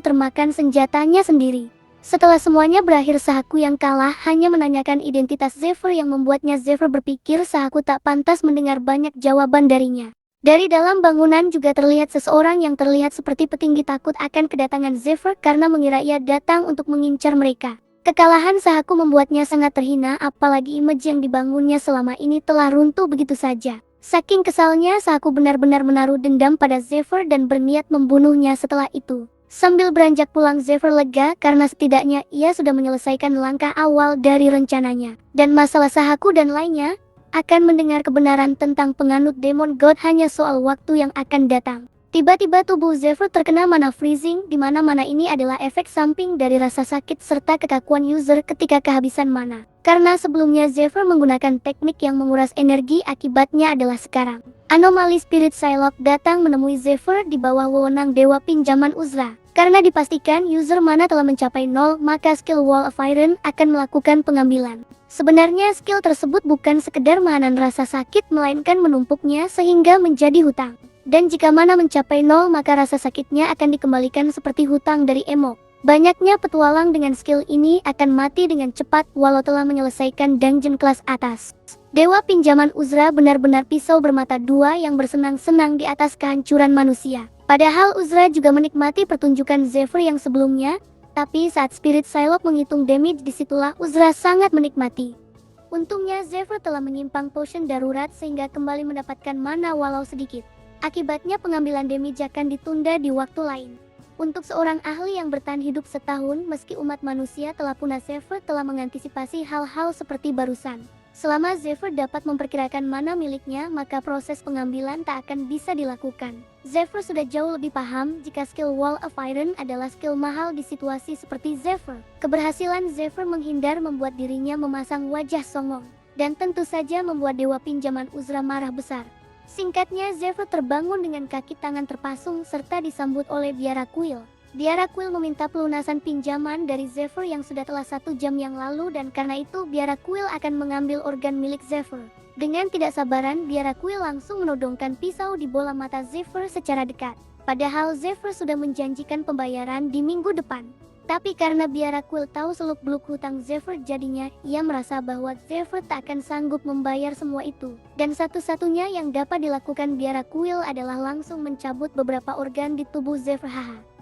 termakan senjatanya sendiri. Setelah semuanya berakhir Sahaku yang kalah hanya menanyakan identitas Zephyr yang membuatnya Zephyr berpikir Sahaku tak pantas mendengar banyak jawaban darinya. Dari dalam bangunan juga terlihat seseorang yang terlihat seperti petinggi takut akan kedatangan Zephyr karena mengira ia datang untuk mengincar mereka. Kekalahan Sahaku membuatnya sangat terhina, apalagi image yang dibangunnya selama ini telah runtuh begitu saja. Saking kesalnya Sahaku benar-benar menaruh dendam pada Zephyr dan berniat membunuhnya setelah itu. Sambil beranjak pulang Zephyr lega karena setidaknya ia sudah menyelesaikan langkah awal dari rencananya. Dan masalah Sahaku dan lainnya akan mendengar kebenaran tentang penganut Demon God hanya soal waktu yang akan datang. Tiba-tiba tubuh Zephyr terkena mana freezing, di mana mana ini adalah efek samping dari rasa sakit serta kekakuan user ketika kehabisan mana. Karena sebelumnya Zephyr menggunakan teknik yang menguras energi, akibatnya adalah sekarang. Anomali Spirit Psylocke datang menemui Zephyr di bawah wewenang Dewa Pinjaman Uzra. Karena dipastikan user mana telah mencapai 0, maka skill Wall of Iron akan melakukan pengambilan. Sebenarnya skill tersebut bukan sekedar menahan rasa sakit melainkan menumpuknya sehingga menjadi hutang. Dan jika mana mencapai 0 maka rasa sakitnya akan dikembalikan seperti hutang dari Emo. Banyaknya petualang dengan skill ini akan mati dengan cepat walau telah menyelesaikan dungeon kelas atas. Dewa Pinjaman Uzra benar-benar pisau bermata dua yang bersenang-senang di atas kehancuran manusia. Padahal Uzra juga menikmati pertunjukan Zephyr yang sebelumnya, tapi saat Spirit Psylocke menghitung damage disitulah Uzra sangat menikmati. Untungnya Zephyr telah menyimpang potion darurat sehingga kembali mendapatkan mana walau sedikit. Akibatnya pengambilan damage akan ditunda di waktu lain. Untuk seorang ahli yang bertahan hidup setahun meski umat manusia telah punah, Zephyr telah mengantisipasi hal-hal seperti barusan. Selama Zephyr dapat memperkirakan mana miliknya, maka proses pengambilan tak akan bisa dilakukan. Zephyr sudah jauh lebih paham jika skill Wall of Iron adalah skill mahal di situasi seperti Zephyr. Keberhasilan Zephyr menghindar membuat dirinya memasang wajah songong, dan tentu saja membuat Dewa Pinjaman Uzra marah besar. Singkatnya, Zephyr terbangun dengan kaki tangan terpasung serta disambut oleh Biara Quill. Biara Quill meminta pelunasan pinjaman dari Zephyr yang sudah telah 1 jam yang lalu dan karena itu Biara Quill akan mengambil organ milik Zephyr. Dengan tidak sabaran, Biara Quill langsung menodongkan pisau di bola mata Zephyr secara dekat. Padahal Zephyr sudah menjanjikan pembayaran di minggu depan. Tapi karena Biara Quill tahu seluk-beluk hutang Zephyr, jadinya ia merasa bahwa Zephyr tak akan sanggup membayar semua itu. Dan satu-satunya yang dapat dilakukan Biara Quill adalah langsung mencabut beberapa organ di tubuh Zephyr.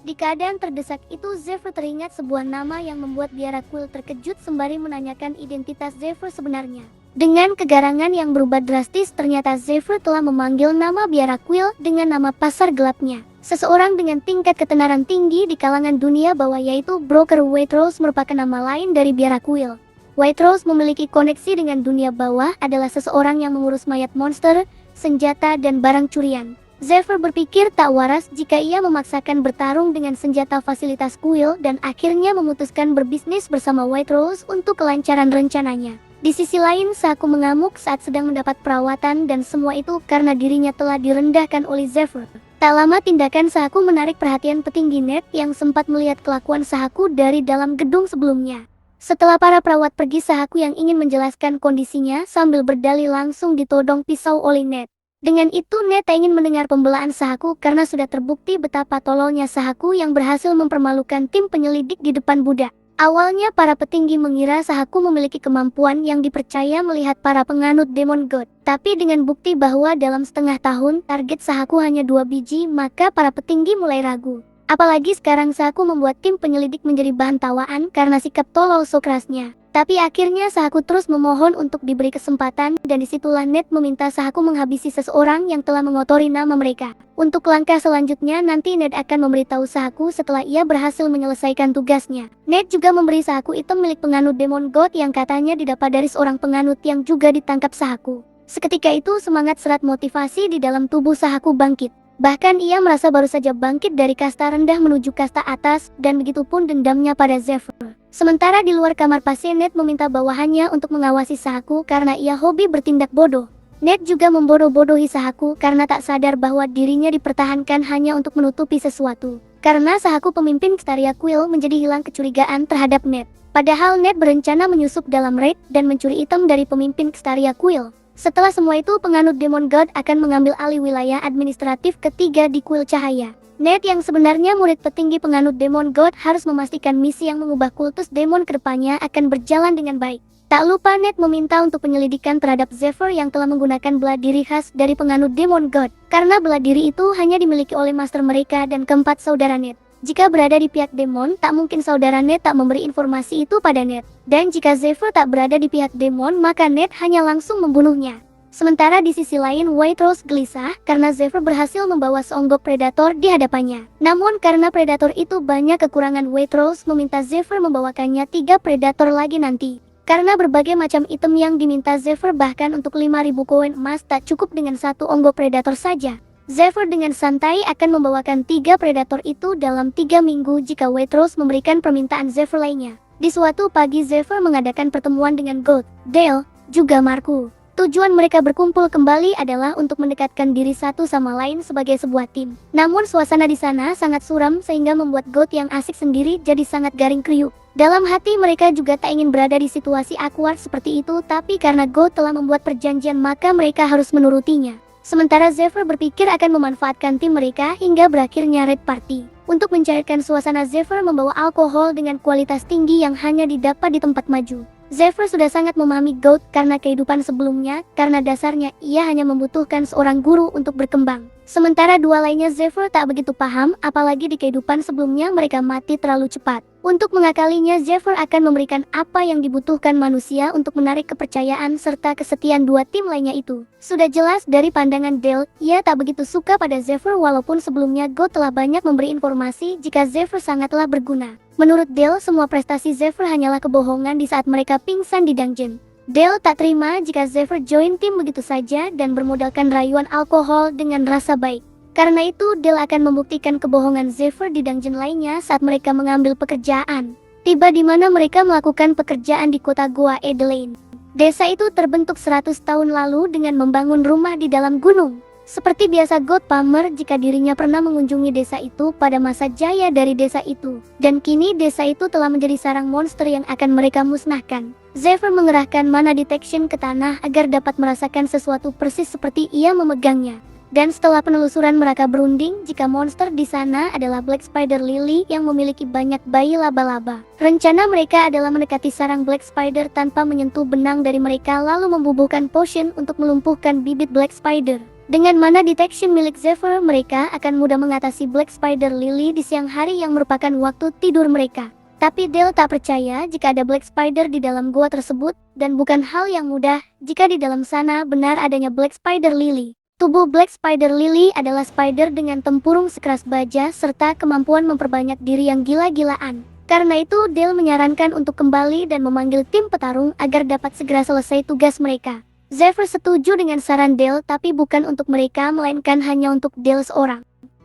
Di keadaan terdesak itu Zephyr teringat sebuah nama yang membuat Biara Quill terkejut sembari menanyakan identitas Zephyr sebenarnya. Dengan kegarangan yang berubah drastis, ternyata Zephyr telah memanggil nama Biara Quill dengan nama pasar gelapnya. Seseorang dengan tingkat ketenaran tinggi di kalangan dunia bawah yaitu Broker Waitrose merupakan nama lain dari Biara Quill. Waitrose memiliki koneksi dengan dunia bawah, adalah seseorang yang mengurus mayat monster, senjata dan barang curian. Zephyr berpikir tak waras jika ia memaksakan bertarung dengan senjata fasilitas Quill dan akhirnya memutuskan berbisnis bersama Waitrose untuk kelancaran rencananya. Di sisi lain, Saku mengamuk saat sedang mendapat perawatan dan semua itu karena dirinya telah direndahkan oleh Zephyr. Tak lama tindakan Saku menarik perhatian petinggi Ned yang sempat melihat kelakuan Saku dari dalam gedung sebelumnya. Setelah para perawat pergi, Saku yang ingin menjelaskan kondisinya sambil berdalih langsung ditodong pisau oleh Ned. Dengan itu Ned tak ingin mendengar pembelaan Saku karena sudah terbukti betapa tololnya Saku yang berhasil mempermalukan tim penyelidik di depan budak. Awalnya para petinggi mengira Saku memiliki kemampuan yang dipercaya melihat para penganut Demon God. Tapi dengan bukti bahwa dalam setengah tahun target Saku hanya 2 biji, maka para petinggi mulai ragu. Apalagi sekarang Saku membuat tim penyelidik menjadi bahan tawaan karena sikap tolol so kerasnya. Tapi akhirnya Saku terus memohon untuk diberi kesempatan dan disitulah Ned meminta Saku menghabisi seseorang yang telah mengotori nama mereka. Untuk langkah selanjutnya nanti Ned akan memberitahu Saku setelah ia berhasil menyelesaikan tugasnya. Ned juga memberi Saku item milik penganut Demon God yang katanya didapat dari seorang penganut yang juga ditangkap Saku. Seketika itu semangat serat motivasi di dalam tubuh Saku bangkit. Bahkan ia merasa baru saja bangkit dari kasta rendah menuju kasta atas dan begitupun dendamnya pada Zephyr. Sementara di luar kamar pasien, Ned meminta bawahannya untuk mengawasi Saku karena ia hobi bertindak bodoh. Ned juga membodoh-bodohi Saku karena tak sadar bahwa dirinya dipertahankan hanya untuk menutupi sesuatu. Karena Saku pemimpin Staria Quill menjadi hilang kecurigaan terhadap Ned. Padahal Ned berencana menyusup dalam raid dan mencuri item dari pemimpin Staria Quill. Setelah semua itu, penganut Demon God akan mengambil alih wilayah administratif ketiga di Quill Cahaya. Ned yang sebenarnya murid petinggi penganut Demon God harus memastikan misi yang mengubah kultus demon kedepannya akan berjalan dengan baik. Tak lupa Ned meminta untuk penyelidikan terhadap Zephyr yang telah menggunakan bela diri khas dari penganut Demon God. Karena bela diri itu hanya dimiliki oleh master mereka dan keempat saudara Ned. Jika berada di pihak demon, tak mungkin saudara Ned tak memberi informasi itu pada Ned. Dan jika Zephyr tak berada di pihak demon, maka Ned hanya langsung membunuhnya. Sementara di sisi lain, Waitrose gelisah karena Zephyr berhasil membawa seonggok predator di hadapannya. Namun karena predator itu banyak kekurangan, Waitrose meminta Zephyr membawakannya 3 predator lagi nanti. Karena berbagai macam item yang diminta Zephyr, bahkan untuk 5.000 koin emas tak cukup dengan 1 onggok predator saja. Zephyr dengan santai akan membawakan 3 predator itu dalam 3 minggu jika Waitrose memberikan permintaan Zephyr lainnya. Di suatu pagi, Zephyr mengadakan pertemuan dengan Gold, Dale, juga Marku. Tujuan mereka berkumpul kembali adalah untuk mendekatkan diri satu sama lain sebagai sebuah tim. Namun suasana di sana sangat suram sehingga membuat Gold yang asik sendiri jadi sangat garing kriuk. Dalam hati mereka juga tak ingin berada di situasi awkward seperti itu, tapi karena Gold telah membuat perjanjian maka mereka harus menurutinya. Sementara Zephyr berpikir akan memanfaatkan tim mereka hingga berakhirnya raid party. Untuk mencairkan suasana, Zephyr membawa alkohol dengan kualitas tinggi yang hanya didapat di tempat maju. Zephyr sudah sangat memahami Gold karena kehidupan sebelumnya, karena dasarnya ia hanya membutuhkan seorang guru untuk berkembang. Sementara dua lainnya Zephyr tak begitu paham, apalagi di kehidupan sebelumnya mereka mati terlalu cepat. Untuk mengakalinya, Zephyr akan memberikan apa yang dibutuhkan manusia untuk menarik kepercayaan serta kesetiaan dua tim lainnya itu. Sudah jelas dari pandangan Dale, ia tak begitu suka pada Zephyr walaupun sebelumnya Gold telah banyak memberi informasi jika Zephyr sangatlah berguna. Menurut Dale, semua prestasi Zephyr hanyalah kebohongan di saat mereka pingsan di dungeon. Dale tak terima jika Zephyr join tim begitu saja dan bermodalkan rayuan alkohol dengan rasa baik. Karena itu, Dale akan membuktikan kebohongan Zephyr di dungeon lainnya saat mereka mengambil pekerjaan. Tiba di mana mereka melakukan pekerjaan di kota Goa Edelane. Desa itu terbentuk 100 tahun lalu dengan membangun rumah di dalam gunung. Seperti biasa, God pamer jika dirinya pernah mengunjungi desa itu pada masa jaya dari desa itu. Dan kini desa itu telah menjadi sarang monster yang akan mereka musnahkan. Zephyr mengerahkan mana detection ke tanah agar dapat merasakan sesuatu persis seperti ia memegangnya. Dan setelah penelusuran mereka berunding jika monster di sana adalah Black Spider Lily yang memiliki banyak bayi laba-laba. Rencana mereka adalah mendekati sarang Black Spider tanpa menyentuh benang dari mereka lalu membubuhkan potion untuk melumpuhkan bibit Black Spider. Dengan mana detection milik Zephyr, mereka akan mudah mengatasi Black Spider Lily di siang hari yang merupakan waktu tidur mereka. Tapi Dale tak percaya jika ada Black Spider di dalam gua tersebut, dan bukan hal yang mudah jika di dalam sana benar adanya Black Spider Lily. Tubuh Black Spider Lily adalah spider dengan tempurung sekeras baja serta kemampuan memperbanyak diri yang gila-gilaan. Karena itu Dale menyarankan untuk kembali dan memanggil tim petarung agar dapat segera selesai tugas mereka. Zephyr setuju dengan saran Dale, tapi bukan untuk mereka melainkan hanya untuk Dale seorang.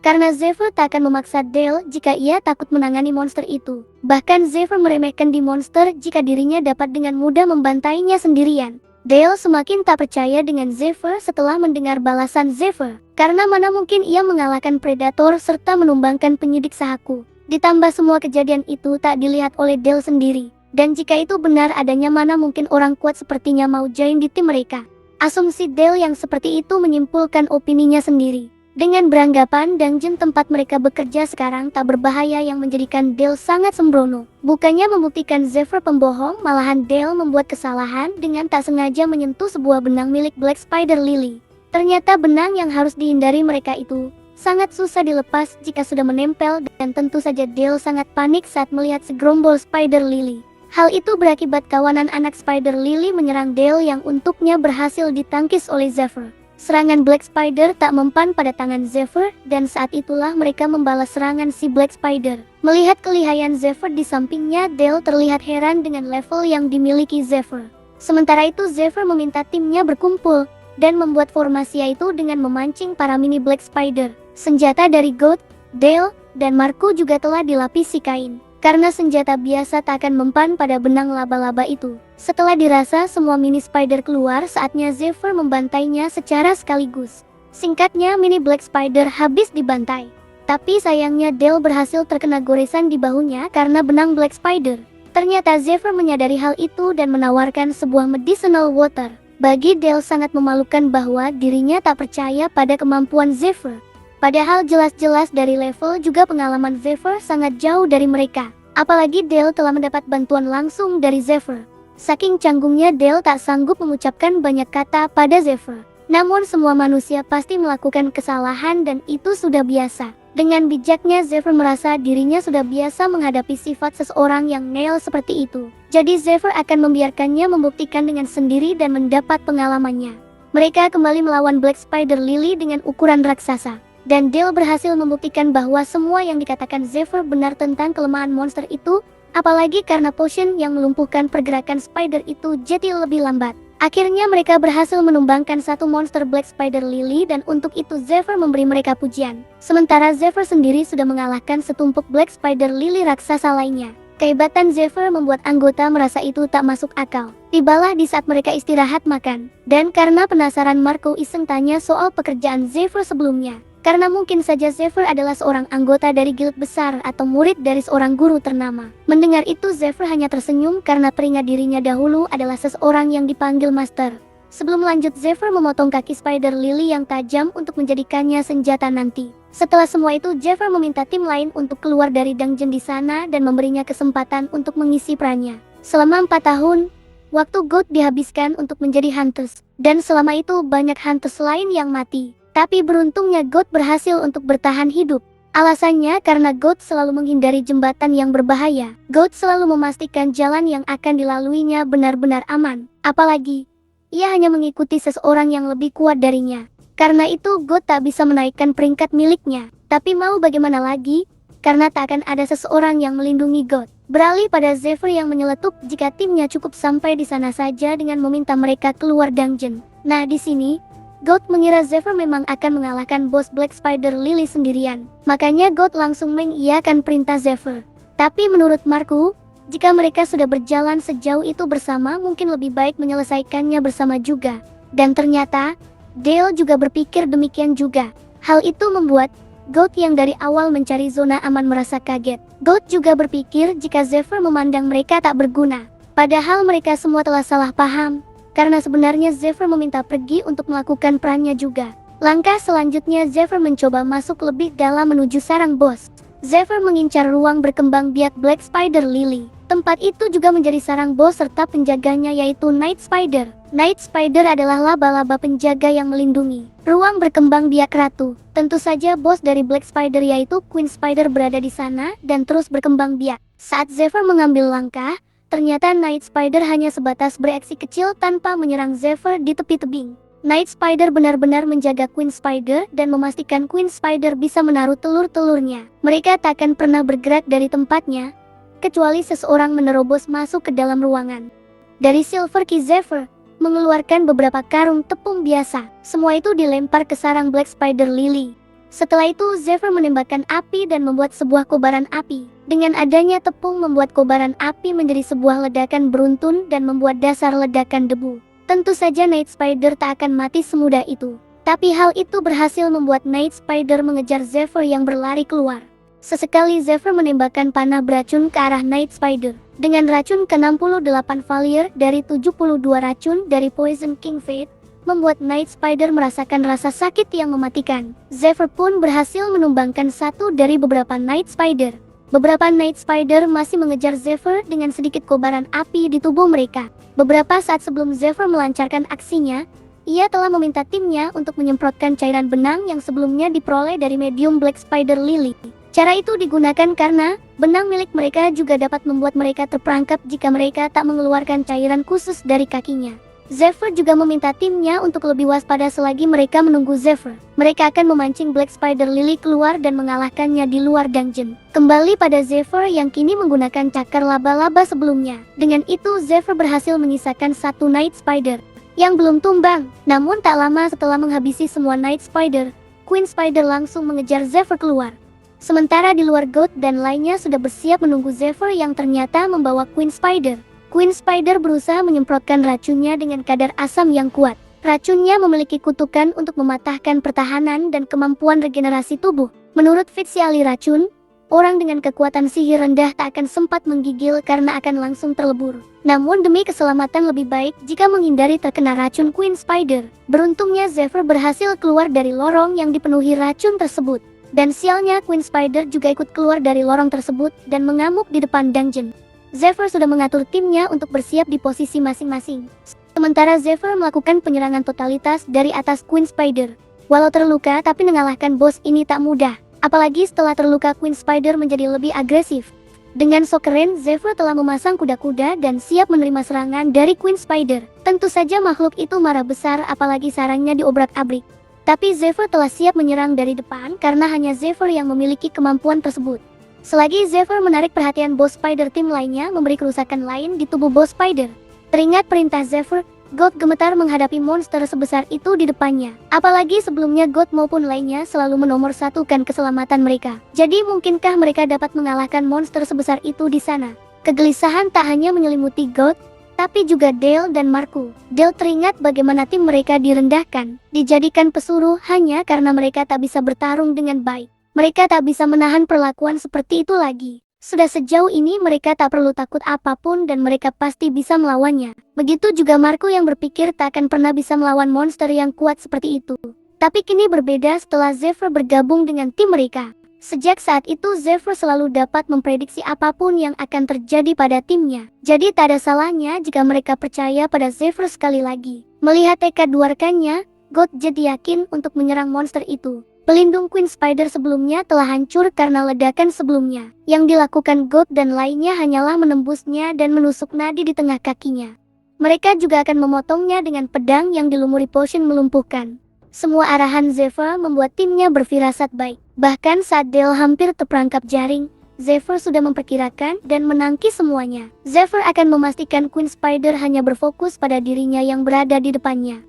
Karena Zephyr tak akan memaksa Dale jika ia takut menangani monster itu. Bahkan Zephyr meremehkan di monster jika dirinya dapat dengan mudah membantainya sendirian. Dale semakin tak percaya dengan Zephyr setelah mendengar balasan Zephyr. Karena mana mungkin ia mengalahkan Predator serta menumbangkan penyidik Sahaku. Ditambah semua kejadian itu tak dilihat oleh Dale sendiri. Dan jika itu benar adanya, mana mungkin orang kuat sepertinya mau join di tim mereka. Asumsi Dale yang seperti itu menyimpulkan opininya sendiri. Dengan beranggapan dungeon tempat mereka bekerja sekarang tak berbahaya yang menjadikan Dale sangat sembrono. Bukannya membuktikan Zephyr pembohong, malahan Dale membuat kesalahan dengan tak sengaja menyentuh sebuah benang milik Black Spider Lily. Ternyata benang yang harus dihindari mereka itu sangat susah dilepas jika sudah menempel, dan tentu saja Dale sangat panik saat melihat segerombol Spider Lily. Hal itu berakibat kawanan anak Spider Lily menyerang Dale yang untuknya berhasil ditangkis oleh Zephyr. Serangan Black Spider tak mempan pada tangan Zephyr, dan saat itulah mereka membalas serangan si Black Spider. Melihat kelihayan Zephyr di sampingnya, Dale terlihat heran dengan level yang dimiliki Zephyr. Sementara itu Zephyr meminta timnya berkumpul, dan membuat formasi yaitu dengan memancing para mini Black Spider. Senjata dari Goat, Dale, dan Marco juga telah dilapisi kain. Karena senjata biasa tak akan mempan pada benang laba-laba itu. Setelah dirasa semua mini spider keluar, saatnya Zephyr membantainya secara sekaligus. Singkatnya, mini Black Spider habis dibantai. Tapi sayangnya Dale berhasil terkena goresan di bahunya karena benang Black Spider. Ternyata Zephyr menyadari hal itu dan menawarkan sebuah medicinal water. Bagi Dale sangat memalukan bahwa dirinya tak percaya pada kemampuan Zephyr. Padahal jelas-jelas dari level juga pengalaman Zephyr sangat jauh dari mereka. Apalagi Dale telah mendapat bantuan langsung dari Zephyr. Saking canggungnya Dale tak sanggup mengucapkan banyak kata pada Zephyr. Namun semua manusia pasti melakukan kesalahan dan itu sudah biasa. Dengan bijaknya Zephyr merasa dirinya sudah biasa menghadapi sifat seseorang yang ngeyel seperti itu. Jadi Zephyr akan membiarkannya membuktikan dengan sendiri dan mendapat pengalamannya. Mereka kembali melawan Black Spider Lily dengan ukuran raksasa. Dan Dale berhasil membuktikan bahwa semua yang dikatakan Zephyr benar tentang kelemahan monster itu, apalagi karena potion yang melumpuhkan pergerakan spider itu jadi lebih lambat. Akhirnya mereka berhasil menumbangkan satu monster Black Spider Lily, dan untuk itu Zephyr memberi mereka pujian. Sementara Zephyr sendiri sudah mengalahkan setumpuk Black Spider Lily raksasa lainnya. Kehebatan Zephyr membuat anggota merasa itu tak masuk akal. Tibalah di saat mereka istirahat makan. Dan karena penasaran, Marco iseng tanya soal pekerjaan Zephyr sebelumnya. Karena mungkin saja Zephyr adalah seorang anggota dari guild besar atau murid dari seorang guru ternama. Mendengar itu Zephyr hanya tersenyum karena teringat dirinya dahulu adalah seseorang yang dipanggil Master. Sebelum lanjut, Zephyr memotong kaki Spider Lily yang tajam untuk menjadikannya senjata nanti. Setelah semua itu, Zephyr meminta tim lain untuk keluar dari dungeon di sana dan memberinya kesempatan untuk mengisi perannya. Selama 4 tahun, waktu Goat dihabiskan untuk menjadi Hunters. Dan selama itu banyak Hunters lain yang mati. Tapi beruntungnya Goat berhasil untuk bertahan hidup. Alasannya karena Goat selalu menghindari jembatan yang berbahaya. Goat selalu memastikan jalan yang akan dilaluinya benar-benar aman. Apalagi, ia hanya mengikuti seseorang yang lebih kuat darinya. Karena itu Goat tak bisa menaikkan peringkat miliknya. Tapi mau bagaimana lagi? Karena tak akan ada seseorang yang melindungi Goat. Beralih pada Zephyr yang menyeletuk jika timnya cukup sampai di sana saja dengan meminta mereka keluar dungeon. Nah, di sini Goat mengira Zephyr memang akan mengalahkan bos Black Spider Lily sendirian. Makanya Goat langsung mengiyakan perintah Zephyr. Tapi menurut Marco, jika mereka sudah berjalan sejauh itu bersama, mungkin lebih baik menyelesaikannya bersama juga. Dan ternyata, Dale juga berpikir demikian juga. Hal itu membuat Goat yang dari awal mencari zona aman merasa kaget. Goat juga berpikir jika Zephyr memandang mereka tak berguna. Padahal mereka semua telah salah paham. Karena sebenarnya Zephyr meminta pergi untuk melakukan perannya juga. Langkah selanjutnya Zephyr mencoba masuk lebih dalam menuju sarang bos. Zephyr mengincar ruang berkembang biak Black Spider Lily. Tempat itu juga menjadi sarang bos serta penjaganya yaitu Night Spider. Night Spider adalah laba-laba penjaga yang melindungi ruang berkembang biak ratu. Tentu saja bos dari Black Spider yaitu Queen Spider berada di sana dan terus berkembang biak. Saat Zephyr mengambil langkah, ternyata Night Spider hanya sebatas bereaksi kecil tanpa menyerang Zephyr di tepi tebing. Night Spider benar-benar menjaga Queen Spider dan memastikan Queen Spider bisa menaruh telur-telurnya. Mereka takkan pernah bergerak dari tempatnya, kecuali seseorang menerobos masuk ke dalam ruangan. Dari Silver Key Zephyr mengeluarkan beberapa karung tepung biasa. Semua itu dilempar ke sarang Black Spider Lily. Setelah itu Zephyr menembakkan api dan membuat sebuah kobaran api. Dengan adanya tepung membuat kobaran api menjadi sebuah ledakan beruntun dan membuat dasar ledakan debu. Tentu saja Night Spider tak akan mati semudah itu. Tapi hal itu berhasil membuat Night Spider mengejar Zephyr yang berlari keluar. Sesekali Zephyr menembakkan panah beracun ke arah Night Spider. Dengan racun ke-68 Valier dari 72 racun dari Poison King Fate, membuat Night Spider merasakan rasa sakit yang mematikan. Zephyr pun berhasil menumbangkan satu dari beberapa Night Spider. Beberapa Night Spider masih mengejar Zephyr dengan sedikit kobaran api di tubuh mereka. Beberapa saat sebelum Zephyr melancarkan aksinya, ia telah meminta timnya untuk menyemprotkan cairan benang yang sebelumnya diperoleh dari medium Black Spider Lily. Cara itu digunakan karena benang milik mereka juga dapat membuat mereka terperangkap jika mereka tak mengeluarkan cairan khusus dari kakinya. Zephyr juga meminta timnya untuk lebih waspada selagi mereka menunggu Zephyr. Mereka akan memancing Black Spider Lily keluar dan mengalahkannya di luar dungeon. Kembali pada Zephyr yang kini menggunakan cakar laba-laba sebelumnya. Dengan itu Zephyr berhasil menyisakan satu Night Spider yang belum tumbang. Namun tak lama setelah menghabisi semua Night Spider, Queen Spider langsung mengejar Zephyr keluar. Sementara di luar Goat dan lainnya sudah bersiap menunggu Zephyr yang ternyata membawa Queen Spider. Queen Spider berusaha menyemprotkan racunnya dengan kadar asam yang kuat. Racunnya memiliki kutukan untuk mematahkan pertahanan dan kemampuan regenerasi tubuh. Menurut Fitzy ahli racun, orang dengan kekuatan sihir rendah tak akan sempat menggigil karena akan langsung terlebur. Namun demi keselamatan lebih baik jika menghindari terkena racun Queen Spider. Beruntungnya Zephyr berhasil keluar dari lorong yang dipenuhi racun tersebut. Dan sialnya Queen Spider juga ikut keluar dari lorong tersebut dan mengamuk di depan dungeon. Zephyr sudah mengatur timnya untuk bersiap di posisi masing-masing. Sementara Zephyr melakukan penyerangan totalitas dari atas Queen Spider. Walau terluka tapi mengalahkan bos ini tak mudah. Apalagi setelah terluka Queen Spider menjadi lebih agresif. Dengan sok keren Zephyr telah memasang kuda-kuda dan siap menerima serangan dari Queen Spider. Tentu saja makhluk itu marah besar apalagi sarangnya diobrak-abrik. Tapi Zephyr telah siap menyerang dari depan karena hanya Zephyr yang memiliki kemampuan tersebut. Selagi Zephyr menarik perhatian Boss Spider, tim lainnya memberi kerusakan lain di tubuh Boss Spider. Teringat perintah Zephyr, Goat gemetar menghadapi monster sebesar itu di depannya. Apalagi sebelumnya Goat maupun lainnya selalu menomorsatukan keselamatan mereka. Jadi mungkinkah mereka dapat mengalahkan monster sebesar itu di sana? Kegelisahan tak hanya menyelimuti Goat, tapi juga Dale dan Marco. Dale teringat bagaimana tim mereka direndahkan, dijadikan pesuruh hanya karena mereka tak bisa bertarung dengan baik. Mereka tak bisa menahan perlakuan seperti itu lagi. Sudah sejauh ini mereka tak perlu takut apapun dan mereka pasti bisa melawannya. Begitu juga Marco yang berpikir tak akan pernah bisa melawan monster yang kuat seperti itu. Tapi kini berbeda setelah Zephyr bergabung dengan tim mereka. Sejak saat itu Zephyr selalu dapat memprediksi apapun yang akan terjadi pada timnya. Jadi tak ada salahnya jika mereka percaya pada Zephyr sekali lagi. Melihat tekad dua rekannya, Goat jadi yakin untuk menyerang monster itu. Pelindung Queen Spider sebelumnya telah hancur karena ledakan sebelumnya. Yang dilakukan Goat dan lainnya hanyalah menembusnya dan menusuk nadi di tengah kakinya. Mereka juga akan memotongnya dengan pedang yang dilumuri potion melumpuhkan. Semua arahan Zephyr membuat timnya berfirasat baik. Bahkan saat Dale hampir terperangkap jaring, Zephyr sudah memperkirakan dan menangkis semuanya. Zephyr akan memastikan Queen Spider hanya berfokus pada dirinya yang berada di depannya.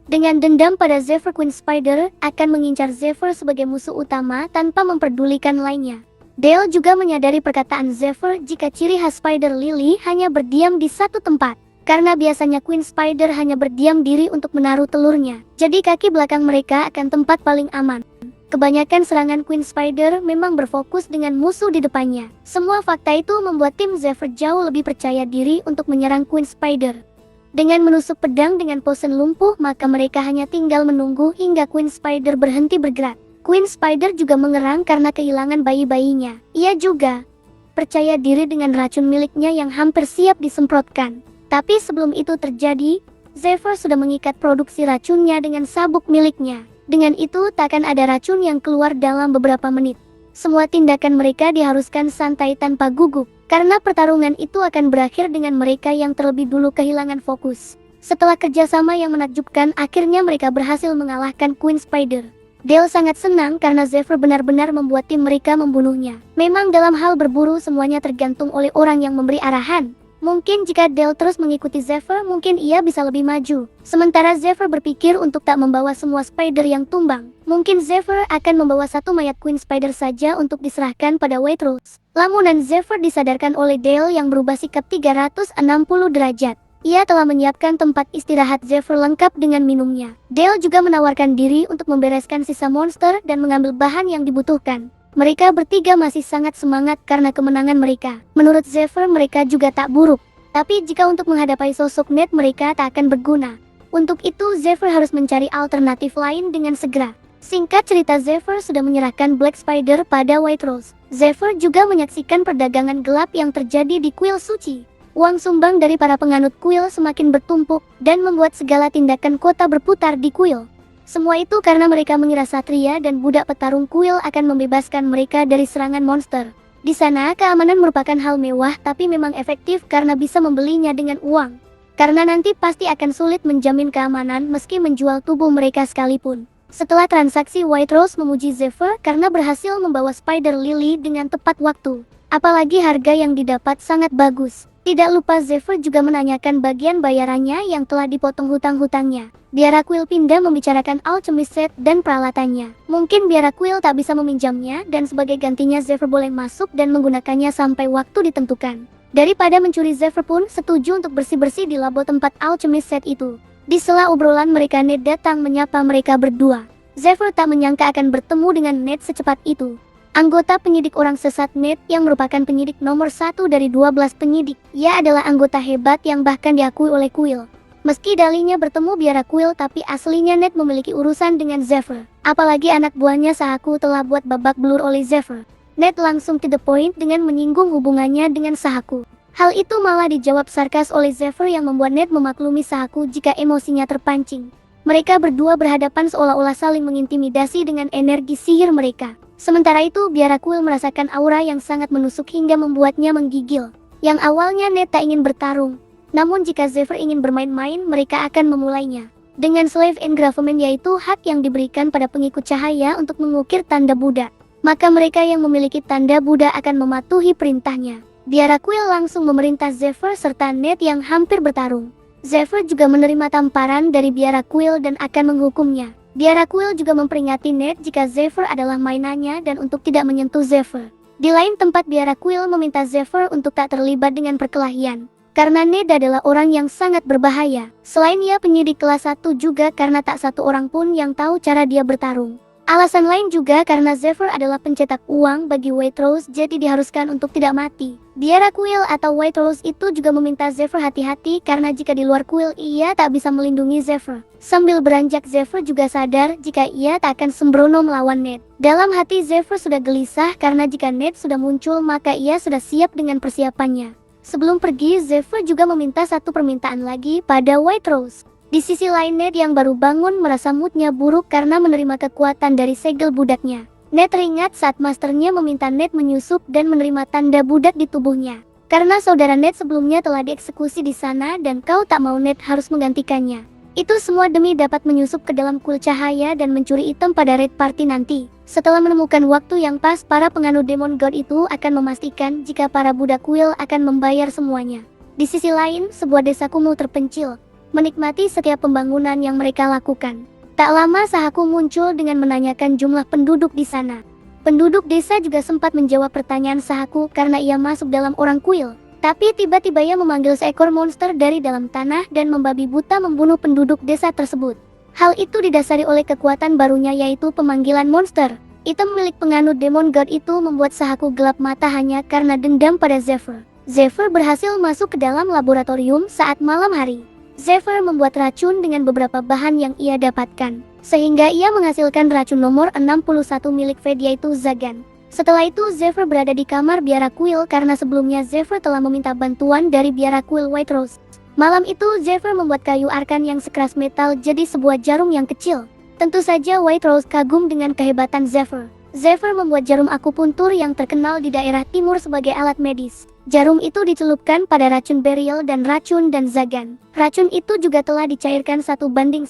Dengan dendam pada Zephyr, Queen Spider akan mengincar Zephyr sebagai musuh utama tanpa memperdulikan lainnya. Dale juga menyadari perkataan Zephyr jika ciri khas Spider Lily hanya berdiam di satu tempat. Karena biasanya Queen Spider hanya berdiam diri untuk menaruh telurnya. Jadi kaki belakang mereka akan tempat paling aman. Kebanyakan serangan Queen Spider memang berfokus dengan musuh di depannya. Semua fakta itu membuat tim Zephyr jauh lebih percaya diri untuk menyerang Queen Spider. Dengan menusuk pedang dengan potion lumpuh, maka mereka hanya tinggal menunggu hingga Queen Spider berhenti bergerak. Queen Spider juga mengerang karena kehilangan bayi-bayinya. Ia juga percaya diri dengan racun miliknya yang hampir siap disemprotkan. Tapi sebelum itu terjadi, Zephyr sudah mengikat produksi racunnya dengan sabuk miliknya. Dengan itu takkan ada racun yang keluar dalam beberapa menit. Semua tindakan mereka diharuskan santai tanpa gugup. Karena pertarungan itu akan berakhir dengan mereka yang terlebih dulu kehilangan fokus. Setelah kerjasama yang menakjubkan, akhirnya mereka berhasil mengalahkan Queen Spider. Dale sangat senang karena Zephyr benar-benar membuat tim mereka membunuhnya. Memang dalam hal berburu semuanya tergantung oleh orang yang memberi arahan. Mungkin jika Dale terus mengikuti Zephyr, mungkin ia bisa lebih maju. Sementara Zephyr berpikir untuk tak membawa semua spider yang tumbang. Mungkin Zephyr akan membawa satu mayat Queen Spider saja untuk diserahkan pada Waitrose. Lamunan Zephyr disadarkan oleh Dale yang berubah sikap 360 derajat. Ia telah menyiapkan tempat istirahat Zephyr lengkap dengan minumnya. Dale juga menawarkan diri untuk membereskan sisa monster dan mengambil bahan yang dibutuhkan. Mereka bertiga masih sangat semangat karena kemenangan mereka. Menurut Zephyr, mereka juga tak buruk. Tapi jika untuk menghadapi sosok Ned, mereka tak akan berguna. Untuk itu, Zephyr harus mencari alternatif lain dengan segera. Singkat cerita, Zephyr sudah menyerahkan Black Spider pada Waitrose. Zephyr juga menyaksikan perdagangan gelap yang terjadi di kuil suci. Uang sumbang dari para penganut kuil semakin bertumpuk dan membuat segala tindakan kota berputar di kuil. Semua itu karena mereka mengira Satria dan budak petarung kuil akan membebaskan mereka dari serangan monster. Di sana, keamanan merupakan hal mewah tapi memang efektif karena bisa membelinya dengan uang. Karena nanti pasti akan sulit menjamin keamanan meski menjual tubuh mereka sekalipun. Setelah transaksi, Waitrose memuji Zephyr karena berhasil membawa Spider Lily dengan tepat waktu. Apalagi harga yang didapat sangat bagus. Tidak lupa Zephyr juga menanyakan bagian bayarannya yang telah dipotong hutang-hutangnya. Biara Quill pindah membicarakan alchemist set dan peralatannya. Mungkin Biara Quill tak bisa meminjamnya dan sebagai gantinya Zephyr boleh masuk dan menggunakannya sampai waktu ditentukan. Daripada mencuri, Zephyr pun setuju untuk bersih-bersih di labo tempat alchemist set itu. Di sela obrolan mereka, Ned datang menyapa mereka berdua. Zephyr tak menyangka akan bertemu dengan Ned secepat itu. Anggota penyidik orang sesat Ned yang merupakan penyidik nomor 1 dari 12 penyidik. Ia adalah anggota hebat yang bahkan diakui oleh Quill. Meski dalinya bertemu Biara Quill, tapi aslinya Ned memiliki urusan dengan Zephyr. Apalagi anak buahnya Sahaku telah buat babak belur oleh Zephyr. Ned langsung to the point dengan menyinggung hubungannya dengan Sahaku. Hal itu malah dijawab sarkas oleh Zephyr yang membuat Ned memaklumi Sahaku jika emosinya terpancing. Mereka berdua berhadapan seolah-olah saling mengintimidasi dengan energi sihir mereka. Sementara itu, Biara Quill merasakan aura yang sangat menusuk hingga membuatnya menggigil. Yang awalnya Ned tak ingin bertarung. Namun jika Zephyr ingin bermain-main, mereka akan memulainya. Dengan slave engravement, yaitu hak yang diberikan pada pengikut cahaya untuk mengukir tanda Buddha. Maka mereka yang memiliki tanda Buddha akan mematuhi perintahnya. Biara Quill langsung memerintah Zephyr serta Ned yang hampir bertarung. Zephyr juga menerima tamparan dari Biara Quill dan akan menghukumnya. Biara Quill juga memperingati Ned jika Zephyr adalah mainannya dan untuk tidak menyentuh Zephyr. Di lain tempat, Biara Quill meminta Zephyr untuk tak terlibat dengan perkelahian. Karena Ned adalah orang yang sangat berbahaya. Selain ia penyidik kelas 1 juga karena tak satu orang pun yang tahu cara dia bertarung. Alasan lain juga karena Zephyr adalah pencetak uang bagi Waitrose, jadi diharuskan untuk tidak mati. Biara Quill atau Waitrose itu juga meminta Zephyr hati-hati karena jika di luar kuil ia tak bisa melindungi Zephyr. Sambil beranjak, Zephyr juga sadar jika ia tak akan sembrono melawan Ned. Dalam hati Zephyr sudah gelisah karena jika Ned sudah muncul maka ia sudah siap dengan persiapannya. Sebelum pergi, Zephyr juga meminta satu permintaan lagi pada Waitrose. Di sisi lain, Ned yang baru bangun merasa moodnya buruk karena menerima kekuatan dari segel budaknya. Ned teringat saat masternya meminta Ned menyusup dan menerima tanda budak di tubuhnya. Karena saudara Ned sebelumnya telah dieksekusi di sana dan kau tak mau Ned harus menggantikannya. Itu semua demi dapat menyusup ke dalam kuil cahaya dan mencuri item pada raid party nanti. Setelah menemukan waktu yang pas, para penganut Demon God itu akan memastikan jika para budak kuil akan membayar semuanya. Di sisi lain, sebuah desa kumuh terpencil menikmati setiap pembangunan yang mereka lakukan. Tak lama Sahaku muncul dengan menanyakan jumlah penduduk di sana. Penduduk desa juga sempat menjawab pertanyaan Sahaku karena ia masuk dalam orang kuil. Tapi tiba-tiba ia memanggil seekor monster dari dalam tanah dan membabi buta membunuh penduduk desa tersebut. Hal itu didasari oleh kekuatan barunya, yaitu pemanggilan monster. Item milik penganut Demon God itu membuat Sahaku gelap mata hanya karena dendam pada Zephyr. Zephyr berhasil masuk ke dalam laboratorium saat malam hari. Zephyr membuat racun dengan beberapa bahan yang ia dapatkan, sehingga ia menghasilkan racun nomor 61 milik Fed, yaitu Zagan. Setelah itu Zephyr berada di kamar Biara Quill karena sebelumnya Zephyr telah meminta bantuan dari Biara Quill Waitrose. Malam itu Zephyr membuat kayu arkan yang sekeras metal jadi sebuah jarum yang kecil. Tentu saja Waitrose kagum dengan kehebatan Zephyr. Zephyr membuat jarum akupuntur yang terkenal di daerah timur sebagai alat medis. Jarum itu dicelupkan pada racun Beryl dan racun dan Zagan. Racun itu juga telah dicairkan 1:100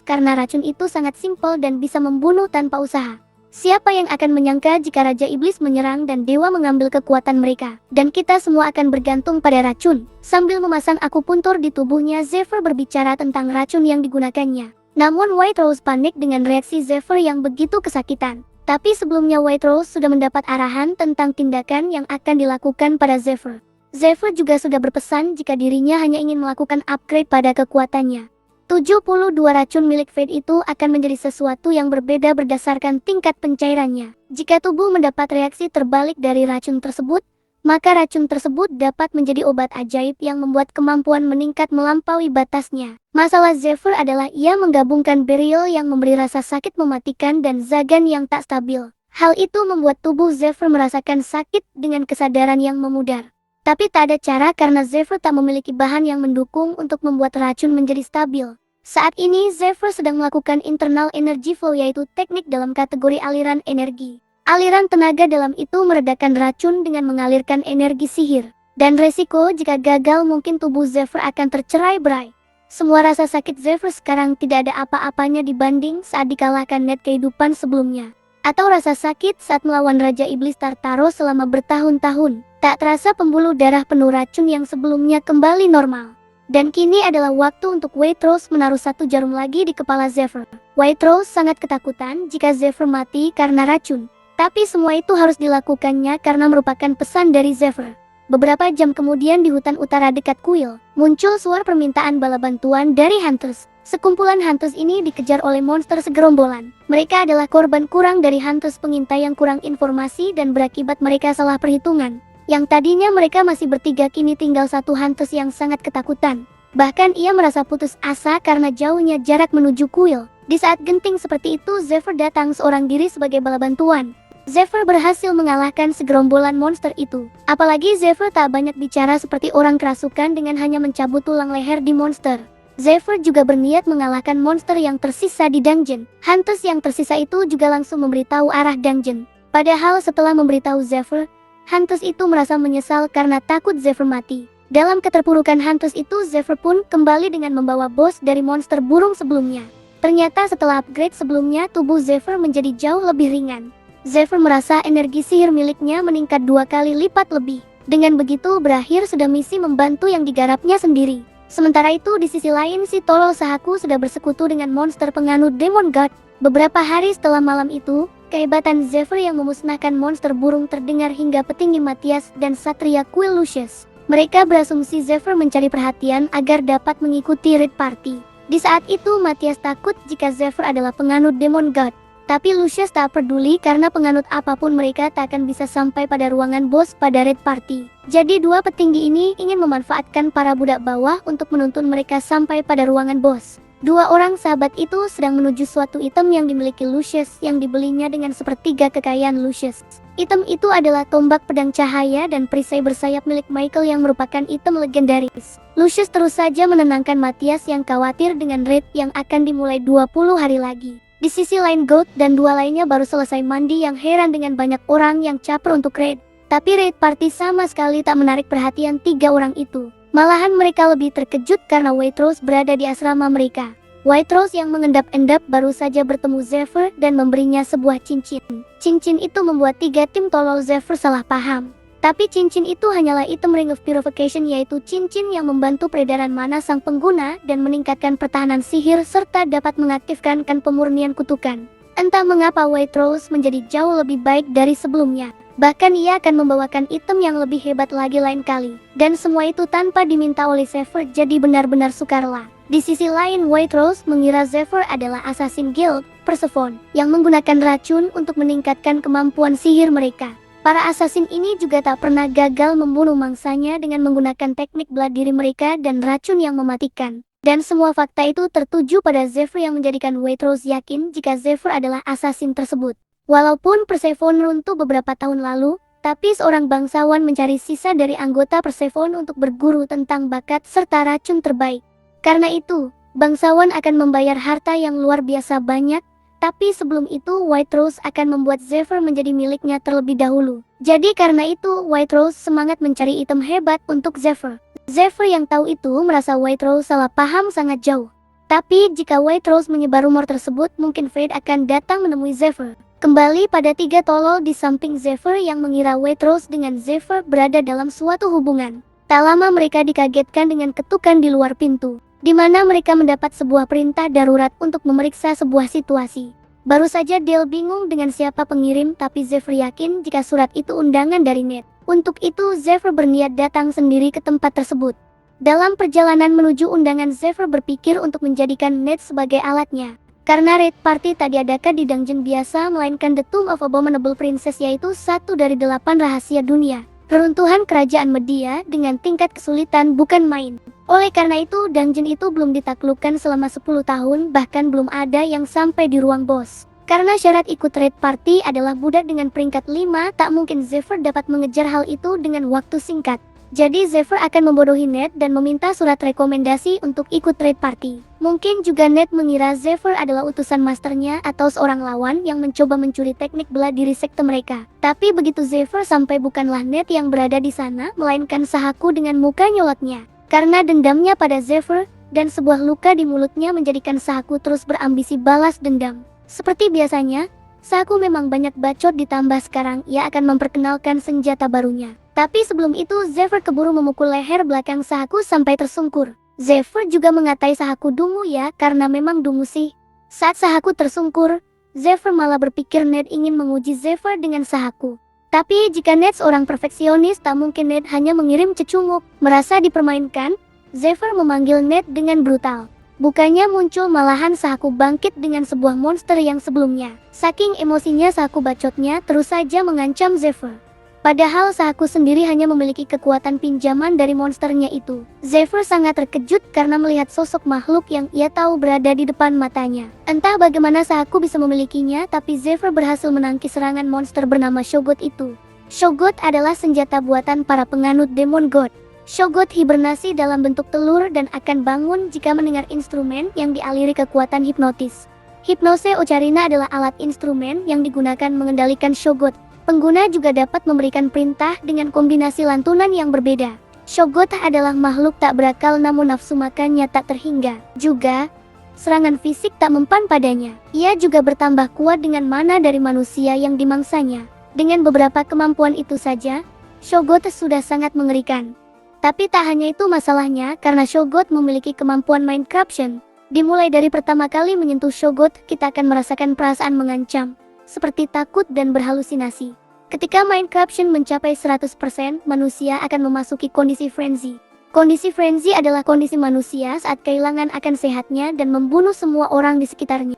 karena racun itu sangat simpel dan bisa membunuh tanpa usaha. Siapa yang akan menyangka jika Raja Iblis menyerang dan dewa mengambil kekuatan mereka? Dan kita semua akan bergantung pada racun. Sambil memasang akupuntur di tubuhnya, Zephyr berbicara tentang racun yang digunakannya. Namun White Rose panik dengan reaksi Zephyr yang begitu kesakitan. Tapi sebelumnya White Rose sudah mendapat arahan tentang tindakan yang akan dilakukan pada Zephyr. Zephyr juga sudah berpesan jika dirinya hanya ingin melakukan upgrade pada kekuatannya. 72 racun milik Fate itu akan menjadi sesuatu yang berbeda berdasarkan tingkat pencairannya. Jika tubuh mendapat reaksi terbalik dari racun tersebut, maka racun tersebut dapat menjadi obat ajaib yang membuat kemampuan meningkat melampaui batasnya. Masalah Zephyr adalah ia menggabungkan Beryl yang memberi rasa sakit mematikan dan Zagan yang tak stabil. Hal itu membuat tubuh Zephyr merasakan sakit dengan kesadaran yang memudar. Tapi tak ada cara karena Zephyr tak memiliki bahan yang mendukung untuk membuat racun menjadi stabil. Saat ini Zephyr sedang melakukan internal energy flow, yaitu teknik dalam kategori aliran energi. Aliran tenaga dalam itu meredakan racun dengan mengalirkan energi sihir. Dan resiko jika gagal mungkin tubuh Zephyr akan tercerai-berai. Semua rasa sakit Zephyr sekarang tidak ada apa-apanya dibanding saat dikalahkan Ned kehidupan sebelumnya. Atau rasa sakit saat melawan Raja Iblis Tartaros selama bertahun-tahun. Tak terasa pembuluh darah penuh racun yang sebelumnya kembali normal. Dan kini adalah waktu untuk White Rose menaruh 1 jarum lagi di kepala Zephyr. White Rose sangat ketakutan jika Zephyr mati karena racun. Tapi semua itu harus dilakukannya karena merupakan pesan dari Zephyr. Beberapa jam kemudian di hutan utara dekat kuil, muncul suara permintaan bala bantuan dari Hunters. Sekumpulan Hunters ini dikejar oleh monster segerombolan. Mereka adalah korban kurang dari Hunters pengintai yang kurang informasi dan berakibat mereka salah perhitungan. Yang tadinya mereka masih bertiga kini tinggal 1 Hunters yang sangat ketakutan. Bahkan ia merasa putus asa karena jauhnya jarak menuju kuil. Di saat genting seperti itu Zephyr datang seorang diri sebagai bala bantuan. Zephyr berhasil mengalahkan segerombolan monster itu. Apalagi Zephyr tak banyak bicara seperti orang kerasukan dengan hanya mencabut tulang leher di monster. Zephyr juga berniat mengalahkan monster yang tersisa di dungeon. Hunters yang tersisa itu juga langsung memberitahu arah dungeon. Padahal setelah memberitahu Zephyr, Hunters itu merasa menyesal karena takut Zephyr mati. Dalam keterpurukan Hunters itu, Zephyr pun kembali dengan membawa bos dari monster burung sebelumnya. Ternyata setelah upgrade sebelumnya, tubuh Zephyr menjadi jauh lebih ringan. Zephyr merasa energi sihir miliknya meningkat 2 kali lipat lebih. Dengan begitu berakhir sudah misi membantu yang digarapnya sendiri. Sementara itu di sisi lain si tolol Sahaku sudah bersekutu dengan monster penganut Demon God. Beberapa hari setelah malam itu, kehebatan Zephyr yang memusnahkan monster burung terdengar hingga petinggi Matthias dan Satria Kuil Lucius. Mereka berasumsi Zephyr mencari perhatian agar dapat mengikuti raid party. Di saat itu Matthias takut jika Zephyr adalah penganut Demon God. Tapi Lucius tak peduli karena penganut apapun mereka tak akan bisa sampai pada ruangan bos pada raid party. Jadi dua petinggi ini ingin memanfaatkan para budak bawah untuk menuntun mereka sampai pada ruangan bos. Dua orang sahabat itu sedang menuju suatu item yang dimiliki Lucius yang dibelinya dengan sepertiga kekayaan Lucius. Item itu adalah tombak pedang cahaya dan perisai bersayap milik Michael yang merupakan item legendaris. Lucius terus saja menenangkan Matthias yang khawatir dengan raid yang akan dimulai 20 hari lagi. Di sisi lain Goat dan dua lainnya baru selesai mandi yang heran dengan banyak orang yang caper untuk raid. Tapi raid party sama sekali tak menarik perhatian 3 orang itu. Malahan mereka lebih terkejut karena White Rose berada di asrama mereka. White Rose yang mengendap-endap baru saja bertemu Zephyr dan memberinya sebuah cincin. Cincin itu membuat 3 tim tolol Zephyr salah paham. Tapi cincin itu hanyalah item Ring of Purification, yaitu cincin yang membantu peredaran mana sang pengguna dan meningkatkan pertahanan sihir serta dapat mengaktifkan pemurnian kutukan. Entah mengapa White Rose menjadi jauh lebih baik dari sebelumnya. Bahkan ia akan membawakan item yang lebih hebat lagi lain kali. Dan semua itu tanpa diminta oleh Zephyr, jadi benar-benar sukarela. Di sisi lain White Rose mengira Zephyr adalah Assassin Guild Persephone yang menggunakan racun untuk meningkatkan kemampuan sihir mereka. Para assassin ini juga tak pernah gagal membunuh mangsanya dengan menggunakan teknik belah diri mereka dan racun yang mematikan. Dan semua fakta itu tertuju pada Zephyr yang menjadikan White Rose yakin jika Zephyr adalah assassin tersebut. Walaupun Persephone runtuh beberapa tahun lalu, tapi seorang bangsawan mencari sisa dari anggota Persephone untuk berguru tentang bakat serta racun terbaik. Karena itu, bangsawan akan membayar harta yang luar biasa banyak Tapi sebelum itu White Rose akan membuat Zephyr menjadi miliknya terlebih dahulu. Jadi karena itu White Rose semangat mencari item hebat untuk Zephyr. Zephyr yang tahu itu merasa White Rose salah paham sangat jauh. Tapi jika White Rose menyebar rumor tersebut, mungkin Fade akan datang menemui Zephyr. Kembali pada 3 tolol di samping Zephyr yang mengira White Rose dengan Zephyr berada dalam suatu hubungan. Tak lama mereka dikagetkan dengan ketukan di luar pintu, di mana mereka mendapat sebuah perintah darurat untuk memeriksa sebuah situasi. Baru saja Dale bingung dengan siapa pengirim, tapi Zephyr yakin jika surat itu undangan dari Ned. Untuk itu Zephyr berniat datang sendiri ke tempat tersebut. Dalam perjalanan menuju undangan, Zephyr berpikir untuk menjadikan Ned sebagai alatnya. Karena raid party tak diadakan di dungeon biasa, melainkan The Tomb of Abominable Princess, yaitu satu dari 8 rahasia dunia. Reruntuhan kerajaan Media dengan tingkat kesulitan bukan main. Oleh karena itu, dungeon itu belum ditaklukkan selama 10 tahun, bahkan belum ada yang sampai di ruang bos. Karena syarat ikut raid party adalah budak dengan peringkat 5, tak mungkin Zephyr dapat mengejar hal itu dengan waktu singkat. Jadi Zephyr akan membodohi Ned dan meminta surat rekomendasi untuk ikut raid party. Mungkin juga Ned mengira Zephyr adalah utusan masternya atau seorang lawan yang mencoba mencuri teknik bela diri sekte mereka. Tapi begitu Zephyr sampai, bukanlah Ned yang berada di sana, melainkan Sahaku dengan muka nyolotnya. Karena dendamnya pada Zephyr dan sebuah luka di mulutnya menjadikan Sahaku terus berambisi balas dendam. Seperti biasanya, Sahaku memang banyak bacot, ditambah sekarang ia akan memperkenalkan senjata barunya. Tapi sebelum itu Zephyr keburu memukul leher belakang Sahaku sampai tersungkur. Zephyr juga mengatai Sahaku dungu ya, karena memang dungu sih. Saat Sahaku tersungkur, Zephyr malah berpikir Ned ingin menguji Zephyr dengan Sahaku. Tapi jika Ned seorang perfeksionis, tak mungkin Ned hanya mengirim cecunguk. Merasa dipermainkan, Zephyr memanggil Ned dengan brutal. Bukannya muncul, malahan Sahaku bangkit dengan sebuah monster yang sebelumnya. Saking emosinya Sahaku bacotnya terus saja mengancam Zephyr. Padahal Sahaku sendiri hanya memiliki kekuatan pinjaman dari monsternya itu. Zephyr sangat terkejut karena melihat sosok makhluk yang ia tahu berada di depan matanya. Entah bagaimana Sahaku bisa memilikinya, tapi Zephyr berhasil menangkis serangan monster bernama Shogot itu. Shogot adalah senjata buatan para penganut Demon God. Shogot hibernasi dalam bentuk telur dan akan bangun jika mendengar instrumen yang dialiri kekuatan hipnotis. Hypnose Ocarina adalah alat instrumen yang digunakan mengendalikan Shogot. Pengguna juga dapat memberikan perintah dengan kombinasi lantunan yang berbeda. Shogot adalah makhluk tak berakal, namun nafsu makannya tak terhingga. Juga, serangan fisik tak mempan padanya. Ia juga bertambah kuat dengan mana dari manusia yang dimangsanya. Dengan beberapa kemampuan itu saja, Shogot sudah sangat mengerikan. Tapi tak hanya itu masalahnya, karena Shogot memiliki kemampuan mind corruption. Dimulai dari pertama kali menyentuh Shogot, kita akan merasakan perasaan mengancam, seperti takut dan berhalusinasi. Ketika mind corruption mencapai 100%, manusia akan memasuki kondisi frenzy. Kondisi frenzy adalah kondisi manusia saat kehilangan akan sehatnya dan membunuh semua orang di sekitarnya.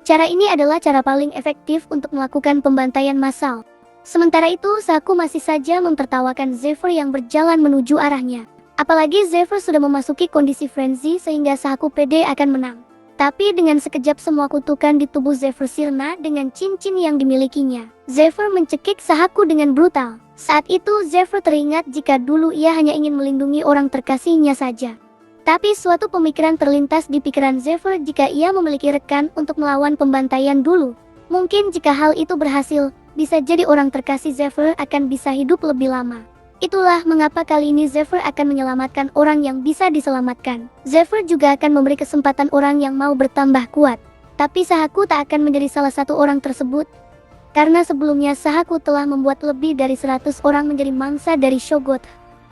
Cara ini adalah cara paling efektif untuk melakukan pembantaian massal. Sementara itu, Sahaku masih saja memtertawakan Zephyr yang berjalan menuju arahnya. Apalagi Zephyr sudah memasuki kondisi frenzy sehingga Sahaku pede akan menang. Tapi dengan sekejap semua kutukan di tubuh Zephyr sirna dengan cincin yang dimilikinya. Zephyr mencekik Sahaku dengan brutal. Saat itu Zephyr teringat jika dulu ia hanya ingin melindungi orang terkasihnya saja. Tapi suatu pemikiran terlintas di pikiran Zephyr jika ia memiliki rekan untuk melawan pembantaian dulu. Mungkin jika hal itu berhasil, bisa jadi orang terkasih Zephyr akan bisa hidup lebih lama. Itulah mengapa kali ini Zephyr akan menyelamatkan orang yang bisa diselamatkan. Zephyr juga akan memberi kesempatan orang yang mau bertambah kuat. Tapi Sahaku tak akan menjadi salah satu orang tersebut. Karena sebelumnya Sahaku telah membuat lebih dari 100 orang menjadi mangsa dari Shogot.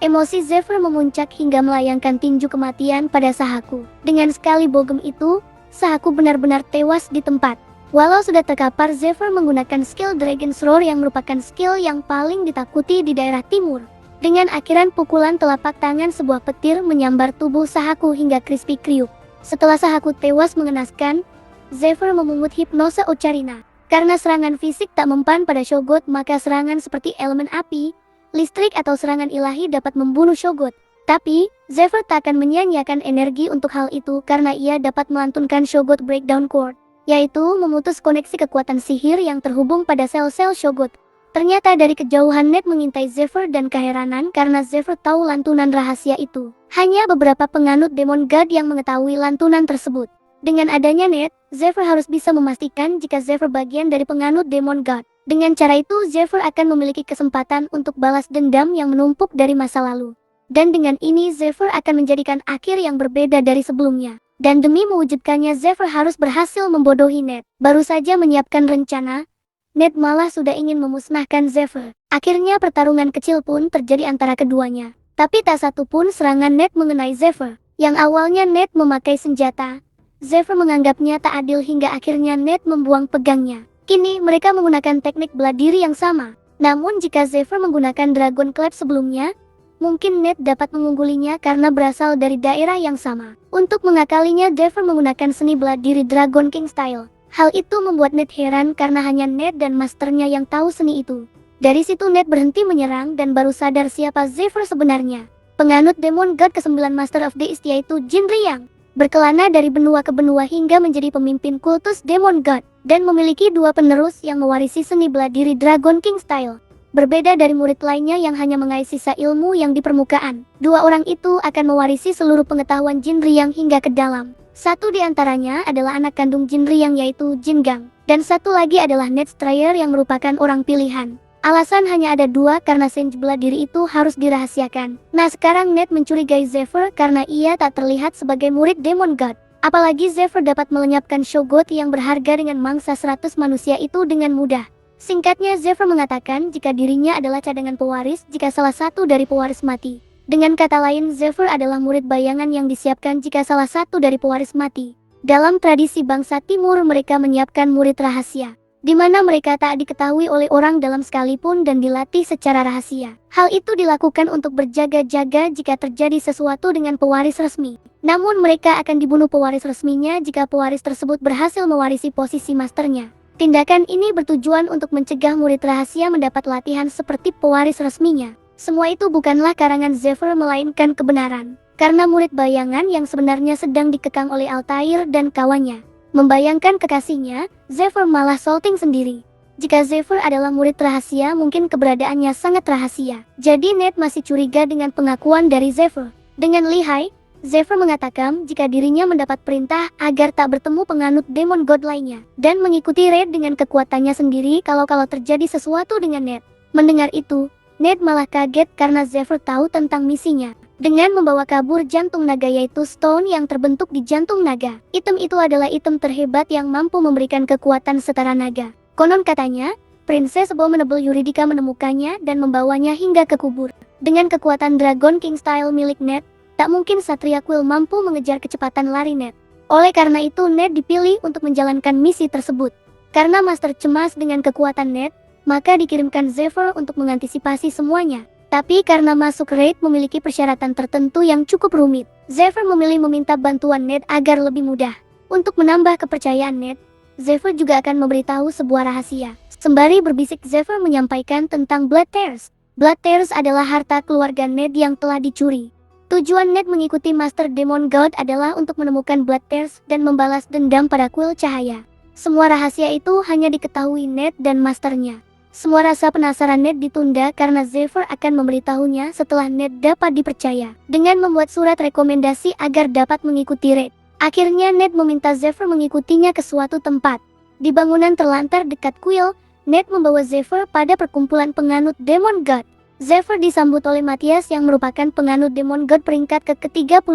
Emosi Zephyr memuncak hingga melayangkan tinju kematian pada Sahaku. Dengan sekali bogem itu, Sahaku benar-benar tewas di tempat. Walau sudah terkapar, Zephyr menggunakan skill Dragon's Roar yang merupakan skill yang paling ditakuti di daerah timur. Dengan akhiran pukulan telapak tangan, sebuah petir menyambar tubuh Sahaku hingga crispy kriuk. Setelah Sahaku tewas mengenaskan, Zephyr memungut hipnose Ocarina. Karena serangan fisik tak mempan pada Shogot, maka serangan seperti elemen api, listrik atau serangan ilahi dapat membunuh Shogot. Tapi, Zephyr tak akan menyia-nyiakan energi untuk hal itu karena ia dapat melantunkan Shogot Breakdown Chord, yaitu memutus koneksi kekuatan sihir yang terhubung pada sel-sel Shogot. Ternyata dari kejauhan Ned mengintai Zephyr dan keheranan karena Zephyr tahu lantunan rahasia itu. Hanya beberapa penganut Demon God yang mengetahui lantunan tersebut. Dengan adanya Ned, Zephyr harus bisa memastikan jika Zephyr bagian dari penganut Demon God. Dengan cara itu, Zephyr akan memiliki kesempatan untuk balas dendam yang menumpuk dari masa lalu. Dan dengan ini, Zephyr akan menjadikan akhir yang berbeda dari sebelumnya. Dan demi mewujudkannya, Zephyr harus berhasil membodohi Ned. Baru saja menyiapkan rencana, Ned malah sudah ingin memusnahkan Zephyr. Akhirnya pertarungan kecil pun terjadi antara keduanya. Tapi tak satu pun serangan Ned mengenai Zephyr. Yang awalnya Ned memakai senjata, Zephyr menganggapnya tak adil hingga akhirnya Ned membuang pegangnya. Kini mereka menggunakan teknik bela diri yang sama. Namun jika Zephyr menggunakan Dragon Clap sebelumnya, mungkin Ned dapat mengunggulinya karena berasal dari daerah yang sama. Untuk mengakalinya, Zephyr menggunakan seni bela diri Dragon King Style. Hal itu membuat Ned heran karena hanya Ned dan masternya yang tahu seni itu. Dari situ Ned berhenti menyerang dan baru sadar siapa Zephyr sebenarnya. Penganut Demon God ke-9 Master of the East yaitu Jin Riyang. Berkelana dari benua ke benua hingga menjadi pemimpin kultus Demon God. Dan memiliki dua penerus yang mewarisi seni bela diri Dragon King Style. Berbeda dari murid lainnya yang hanya mengais sisa ilmu yang di permukaan. Dua orang itu akan mewarisi seluruh pengetahuan Jin Riyang hingga ke dalam. Satu di antaranya adalah anak kandung Jin Riyang yaitu Jin Gang. Dan satu lagi adalah Ned Strayer yang merupakan orang pilihan. Alasan hanya ada dua karena senjata bela diri itu harus dirahasiakan. Nah sekarang Ned mencurigai Zephyr karena ia tak terlihat sebagai murid Demon God. Apalagi Zephyr dapat melenyapkan Shogot yang berharga dengan mangsa 100 manusia itu dengan mudah. Singkatnya Zephyr mengatakan jika dirinya adalah cadangan pewaris jika salah satu dari pewaris mati. Dengan kata lain, Zephyr adalah murid bayangan yang disiapkan jika salah satu dari pewaris mati. Dalam tradisi bangsa timur mereka menyiapkan murid rahasia, di mana mereka tak diketahui oleh orang dalam sekalipun dan dilatih secara rahasia. Hal itu dilakukan untuk berjaga-jaga jika terjadi sesuatu dengan pewaris resmi. Namun mereka akan dibunuh pewaris resminya jika pewaris tersebut berhasil mewarisi posisi masternya. Tindakan ini bertujuan untuk mencegah murid rahasia mendapat latihan seperti pewaris resminya. Semua itu bukanlah karangan Zephyr melainkan kebenaran. Karena murid bayangan yang sebenarnya sedang dikekang oleh Altair dan kawannya. Membayangkan kekasihnya, Zephyr malah salting sendiri. Jika Zephyr adalah murid rahasia, mungkin keberadaannya sangat rahasia. Jadi Ned masih curiga dengan pengakuan dari Zephyr. Dengan lihai, Zephyr mengatakan jika dirinya mendapat perintah agar tak bertemu penganut Demon God lainnya. Dan mengikuti Raid dengan kekuatannya sendiri kalau terjadi sesuatu dengan Ned. Mendengar itu, Ned malah kaget karena Zephyr tahu tentang misinya. Dengan membawa kabur jantung naga yaitu stone yang terbentuk di jantung naga. Item itu adalah item terhebat yang mampu memberikan kekuatan setara naga. Konon katanya, Princess Abominable Eurydica menemukannya dan membawanya hingga ke kubur. Dengan kekuatan Dragon King Style milik Ned, tak mungkin Satria Quill mampu mengejar kecepatan lari Ned. Oleh karena itu Ned dipilih untuk menjalankan misi tersebut. Karena Master cemas dengan kekuatan Ned, maka dikirimkan Zephyr untuk mengantisipasi semuanya. Tapi karena masuk raid memiliki persyaratan tertentu yang cukup rumit, Zephyr memilih meminta bantuan Ned agar lebih mudah. Untuk menambah kepercayaan Ned, Zephyr juga akan memberitahu sebuah rahasia. Sembari berbisik, Zephyr menyampaikan tentang Blood Tears. Blood Tears adalah harta keluarga Ned yang telah dicuri. Tujuan Ned mengikuti Master Demon God adalah untuk menemukan Blood Tears dan membalas dendam pada kuil cahaya. Semua rahasia itu hanya diketahui Ned dan masternya. Semua rasa penasaran Ned ditunda karena Zephyr akan memberitahunya setelah Ned dapat dipercaya. Dengan membuat surat rekomendasi agar dapat mengikuti raid. Akhirnya Ned meminta Zephyr mengikutinya ke suatu tempat. Di bangunan terlantar dekat kuil, Ned membawa Zephyr pada perkumpulan penganut Demon God. Zephyr disambut oleh Matthias yang merupakan penganut Demon God peringkat ke-36.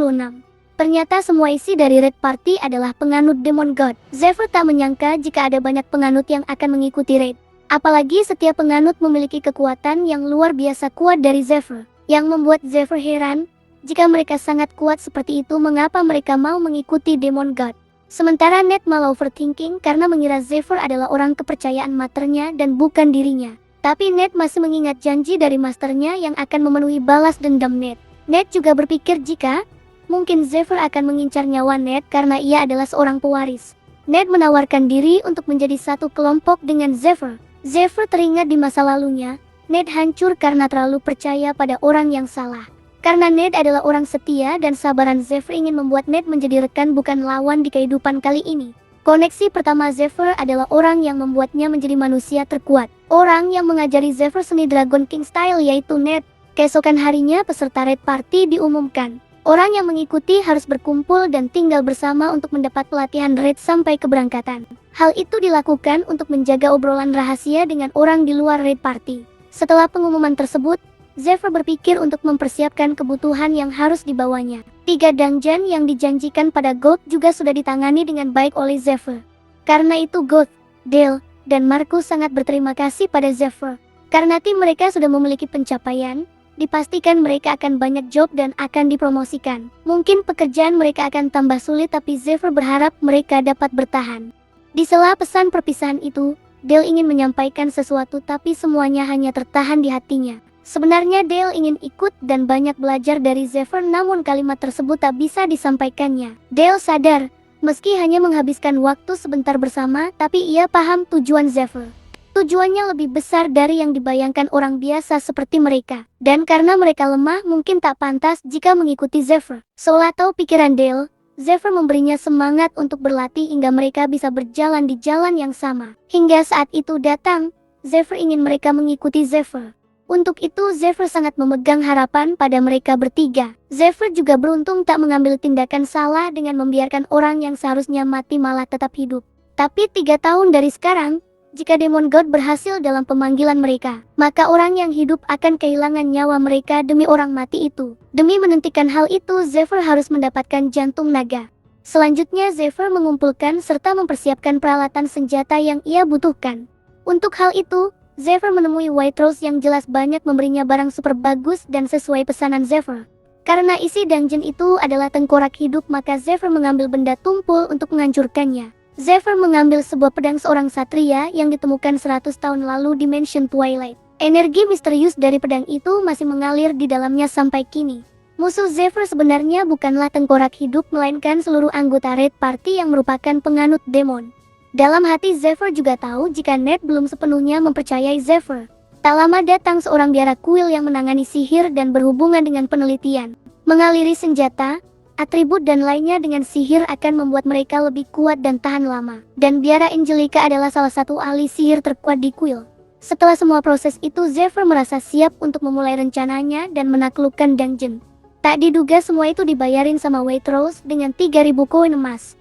Ternyata semua isi dari raid party adalah penganut Demon God. Zephyr tak menyangka jika ada banyak penganut yang akan mengikuti raid. Apalagi setiap penganut memiliki kekuatan yang luar biasa kuat dari Zephyr. Yang membuat Zephyr heran, jika mereka sangat kuat seperti itu mengapa mereka mau mengikuti Demon God. Sementara Ned malah overthinking karena mengira Zephyr adalah orang kepercayaan maternya dan bukan dirinya. Tapi Ned masih mengingat janji dari masternya yang akan memenuhi balas dendam Ned. Ned juga berpikir jika mungkin Zephyr akan mengincar nyawa Ned karena ia adalah seorang pewaris. Ned menawarkan diri untuk menjadi satu kelompok dengan Zephyr. Zephyr teringat di masa lalunya, Ned hancur karena terlalu percaya pada orang yang salah. Karena Ned adalah orang setia dan sabaran Zephyr ingin membuat Ned menjadi rekan bukan lawan di kehidupan kali ini. Koneksi pertama Zephyr adalah orang yang membuatnya menjadi manusia terkuat. Orang yang mengajari Zephyr seni Dragon King Style yaitu Ned. Keesokan harinya peserta raid party diumumkan. Orang yang mengikuti harus berkumpul dan tinggal bersama untuk mendapat pelatihan raid sampai keberangkatan. Hal itu dilakukan untuk menjaga obrolan rahasia dengan orang di luar raid party. Setelah pengumuman tersebut, Zephyr berpikir untuk mempersiapkan kebutuhan yang harus dibawanya. 3 dungeon yang dijanjikan pada Gold juga sudah ditangani dengan baik oleh Zephyr. Karena itu Gold, Dale, dan Marcus sangat berterima kasih pada Zephyr. Karena tim mereka sudah memiliki pencapaian, dipastikan mereka akan banyak job dan akan dipromosikan. Mungkin pekerjaan mereka akan tambah sulit tapi Zephyr berharap mereka dapat bertahan. Di sela pesan perpisahan itu, Dale ingin menyampaikan sesuatu tapi semuanya hanya tertahan di hatinya. Sebenarnya Dale ingin ikut dan banyak belajar dari Zephyr namun kalimat tersebut tak bisa disampaikannya. Dale sadar, meski hanya menghabiskan waktu sebentar bersama, tapi ia paham tujuan Zephyr. Tujuannya lebih besar dari yang dibayangkan orang biasa seperti mereka. Dan karena mereka lemah mungkin tak pantas jika mengikuti Zephyr. Seolah tahu pikiran Dale, Zephyr memberinya semangat untuk berlatih hingga mereka bisa berjalan di jalan yang sama. Hingga saat itu datang, Zephyr ingin mereka mengikuti Zephyr. Untuk itu Zephyr sangat memegang harapan pada mereka bertiga. Zephyr juga beruntung tak mengambil tindakan salah dengan membiarkan orang yang seharusnya mati malah tetap hidup. Tapi 3 tahun dari sekarang, jika Demon God berhasil dalam pemanggilan mereka, maka orang yang hidup akan kehilangan nyawa mereka demi orang mati itu. Demi menghentikan hal itu, Zephyr harus mendapatkan jantung naga. Selanjutnya Zephyr mengumpulkan serta mempersiapkan peralatan senjata yang ia butuhkan. Untuk hal itu, Zephyr menemui White Rose yang jelas banyak memberinya barang super bagus dan sesuai pesanan Zephyr. Karena isi dungeon itu adalah tengkorak hidup maka Zephyr mengambil benda tumpul untuk menghancurkannya. Zephyr mengambil sebuah pedang seorang satria yang ditemukan 100 tahun lalu di Mansion Twilight. Energi misterius dari pedang itu masih mengalir di dalamnya sampai kini. Musuh Zephyr sebenarnya bukanlah tengkorak hidup melainkan seluruh anggota raid party yang merupakan penganut demon. Dalam hati Zephyr juga tahu jika Ned belum sepenuhnya mempercayai Zephyr. Tak lama datang seorang biara kuil yang menangani sihir dan berhubungan dengan penelitian. Mengaliri senjata, atribut dan lainnya dengan sihir akan membuat mereka lebih kuat dan tahan lama. Dan biara Angelica adalah salah satu ahli sihir terkuat di kuil. Setelah semua proses itu Zephyr merasa siap untuk memulai rencananya dan menaklukkan dungeon. Tak diduga semua itu dibayarin sama White Rose dengan 3.000 koin emas.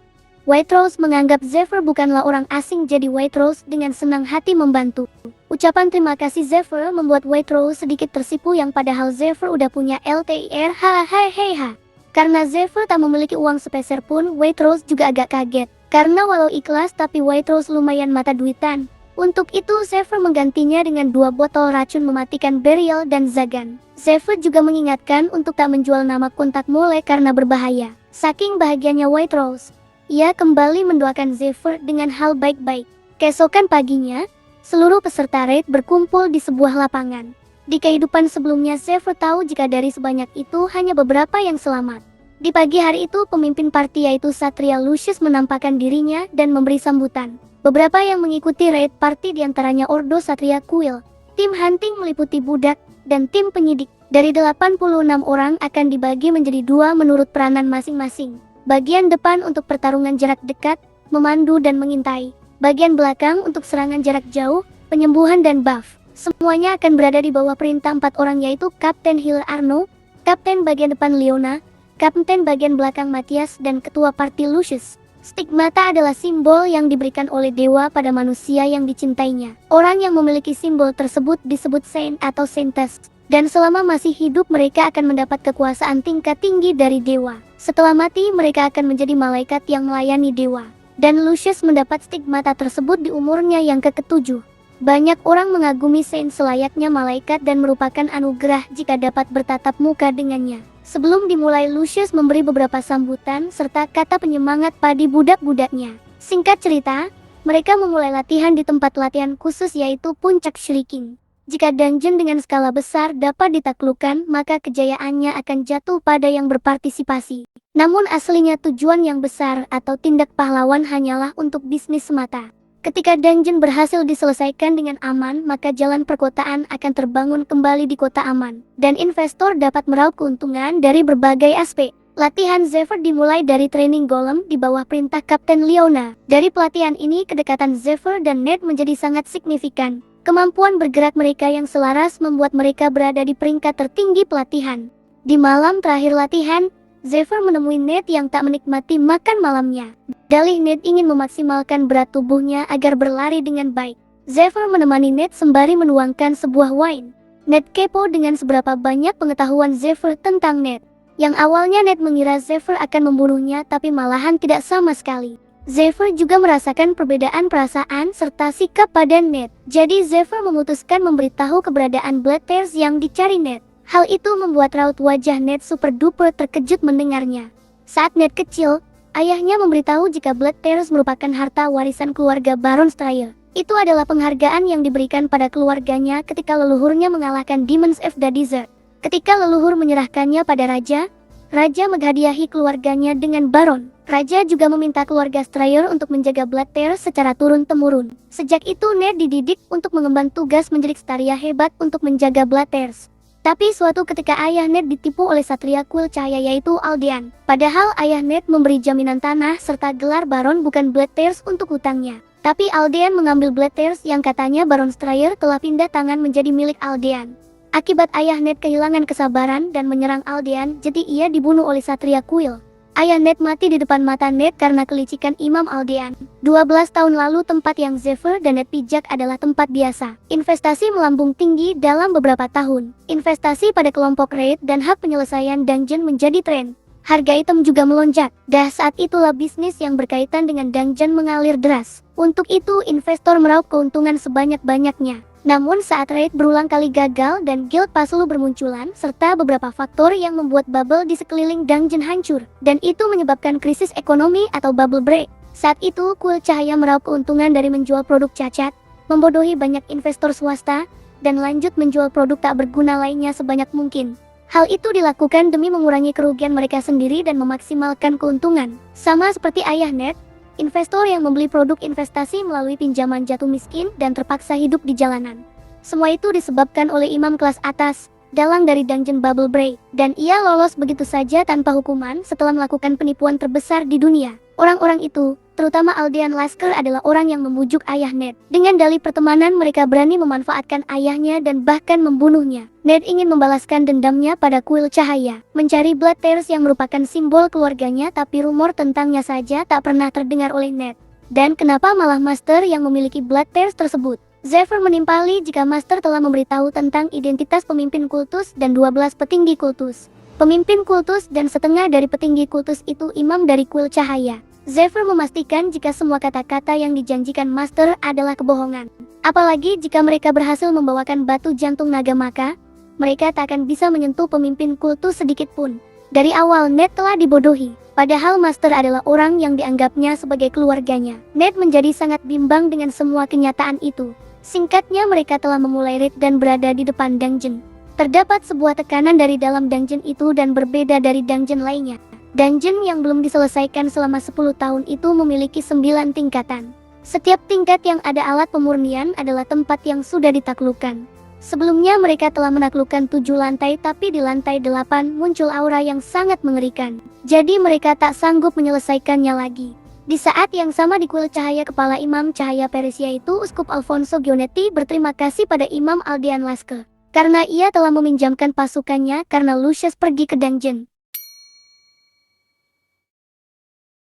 White Rose menganggap Zephyr bukanlah orang asing jadi White Rose dengan senang hati membantu. Ucapan terima kasih Zephyr membuat White Rose sedikit tersipu yang padahal Zephyr udah punya LTIR hahaha. Karena Zephyr tak memiliki uang sepeser pun, White Rose juga agak kaget. Karena walau ikhlas tapi White Rose lumayan mata duitan. Untuk itu Zephyr menggantinya dengan 2 botol racun mematikan Burial dan Zagan. Zephyr juga mengingatkan untuk tak menjual nama kontak Mole karena berbahaya. Saking bahagianya White Rose, ia kembali mendoakan Zephyr dengan hal baik-baik. Keesokan paginya, seluruh peserta raid berkumpul di sebuah lapangan. Di kehidupan sebelumnya Zephyr tahu jika dari sebanyak itu hanya beberapa yang selamat. Di pagi hari itu pemimpin party yaitu Satria Lucius menampakkan dirinya dan memberi sambutan. Beberapa yang mengikuti raid party diantaranya Ordo Satria Kuil, tim hunting meliputi budak, dan tim penyidik. Dari 86 orang akan dibagi menjadi 2 menurut peranan masing-masing. Bagian depan untuk pertarungan jarak dekat, memandu dan mengintai. Bagian belakang untuk serangan jarak jauh, penyembuhan dan buff. Semuanya akan berada di bawah perintah 4 orang yaitu Kapten Hill Arno, Kapten bagian depan Leona, Kapten bagian belakang Matthias dan Ketua Party Lucius. Stigmata adalah simbol yang diberikan oleh dewa pada manusia yang dicintainya. Orang yang memiliki simbol tersebut disebut Saint atau Saintess. Dan selama masih hidup mereka akan mendapat kekuasaan tingkat tinggi dari dewa. Setelah mati mereka akan menjadi malaikat yang melayani dewa. Dan Lucius mendapat stigmata tersebut di umurnya yang ke-7. Banyak orang mengagumi Saint selayaknya malaikat dan merupakan anugerah jika dapat bertatap muka dengannya. Sebelum dimulai Lucius memberi beberapa sambutan serta kata penyemangat pada budak-budaknya. Singkat cerita, mereka memulai latihan di tempat latihan khusus yaitu Puncak Shrieking. Jika dungeon dengan skala besar dapat ditaklukkan, maka kejayaannya akan jatuh pada yang berpartisipasi. Namun aslinya tujuan yang besar atau tindak pahlawan hanyalah untuk bisnis semata. Ketika dungeon berhasil diselesaikan dengan aman, maka jalan perkotaan akan terbangun kembali di kota aman. Dan investor dapat meraup keuntungan dari berbagai aspek. Latihan Zephyr dimulai dari training golem di bawah perintah Kapten Leona. Dari pelatihan ini, kedekatan Zephyr dan Ned menjadi sangat signifikan. Kemampuan bergerak mereka yang selaras membuat mereka berada di peringkat tertinggi pelatihan. Di malam terakhir latihan, Zephyr menemui Ned yang tak menikmati makan malamnya. Dalih Ned ingin memaksimalkan berat tubuhnya agar berlari dengan baik. Zephyr menemani Ned sembari menuangkan sebuah wine. Ned kepo dengan seberapa banyak pengetahuan Zephyr tentang Ned. Yang awalnya Ned mengira Zephyr akan membunuhnya, tapi malahan tidak sama sekali. Zephyr juga merasakan perbedaan perasaan serta sikap pada Ned. Jadi Zephyr memutuskan memberitahu keberadaan Blood Tears yang dicari Ned. Hal itu membuat raut wajah Ned super duper terkejut mendengarnya. Saat Ned kecil, ayahnya memberitahu jika Blood Tears merupakan harta warisan keluarga Baron Strayer. Itu adalah penghargaan yang diberikan pada keluarganya ketika leluhurnya mengalahkan Demons of the Desert. Ketika leluhur menyerahkannya pada Raja, Raja menghadiahi keluarganya dengan Baron. Raja juga meminta keluarga Strayer untuk menjaga Blood Tears secara turun-temurun. Sejak itu Ned dididik untuk mengemban tugas menjadi ksatria hebat untuk menjaga Blood Tears. Tapi suatu ketika ayah Ned ditipu oleh satria kuil cahaya yaitu Aldean. Padahal ayah Ned memberi jaminan tanah serta gelar Baron bukan Blood Tears untuk hutangnya. Tapi Aldean mengambil Blood Tears yang katanya Baron Strayer telah pindah tangan menjadi milik Aldean. Akibat ayah Ned kehilangan kesabaran dan menyerang Aldean, jadi ia dibunuh oleh satria kuil. Ayah Ned mati di depan mata Ned karena kelicikan Imam Aldean. 12 tahun lalu tempat yang Zephyr dan Ned pijak adalah tempat biasa. Investasi melambung tinggi dalam beberapa tahun. Investasi pada kelompok raid dan hak penyelesaian dungeon menjadi tren. Harga item juga melonjak. Saat itulah bisnis yang berkaitan dengan dungeon mengalir deras. Untuk itu investor meraup keuntungan sebanyak-banyaknya. Namun saat raid berulang kali gagal dan guild paslu bermunculan, serta beberapa faktor yang membuat bubble di sekeliling dungeon hancur, dan itu menyebabkan krisis ekonomi atau bubble break. Saat itu kuil cahaya meraup keuntungan dari menjual produk cacat, membodohi banyak investor swasta, dan lanjut menjual produk tak berguna lainnya sebanyak mungkin. Hal itu dilakukan demi mengurangi kerugian mereka sendiri dan memaksimalkan keuntungan. Sama seperti ayah Ned, investor yang membeli produk investasi melalui pinjaman jatuh miskin dan terpaksa hidup di jalanan. Semua itu disebabkan oleh imam kelas atas, dalang dari dungeon Bubble Break, dan ia lolos begitu saja tanpa hukuman setelah melakukan penipuan terbesar di dunia. Orang-orang itu, terutama Aldean Lasker, adalah orang yang membujuk ayah Ned. Dengan dalih pertemanan, mereka berani memanfaatkan ayahnya dan bahkan membunuhnya. Ned ingin membalaskan dendamnya pada kuil cahaya, mencari Blood Tears yang merupakan simbol keluarganya, tapi rumor tentangnya saja tak pernah terdengar oleh Ned. Dan kenapa malah Master yang memiliki Blood Tears tersebut? Zephyr menimpali jika Master telah memberitahu tentang identitas pemimpin kultus dan 12 petinggi kultus. Pemimpin kultus dan setengah dari petinggi kultus itu imam dari kuil cahaya. Zephyr memastikan jika semua kata-kata yang dijanjikan Master adalah kebohongan. Apalagi jika mereka berhasil membawakan batu jantung naga, maka mereka tak akan bisa menyentuh pemimpin kultus sedikit pun. Dari awal Ned telah dibodohi, padahal Master adalah orang yang dianggapnya sebagai keluarganya. Ned menjadi sangat bimbang dengan semua kenyataan itu. Singkatnya, mereka telah memulai raid dan berada di depan dungeon. Terdapat sebuah tekanan dari dalam dungeon itu dan berbeda dari dungeon lainnya. Dungeon yang belum diselesaikan selama 10 tahun itu memiliki 9 tingkatan. Setiap tingkat yang ada alat pemurnian adalah tempat yang sudah ditaklukkan. Sebelumnya mereka telah menaklukkan 7 lantai, tapi di lantai 8 muncul aura yang sangat mengerikan. Jadi mereka tak sanggup menyelesaikannya lagi. Di saat yang sama di kuil cahaya, kepala imam cahaya Persia itu, Uskup Alfonso Gionetti, berterima kasih pada Imam Aldean Lasker karena ia telah meminjamkan pasukannya karena Lucius pergi ke dungeon.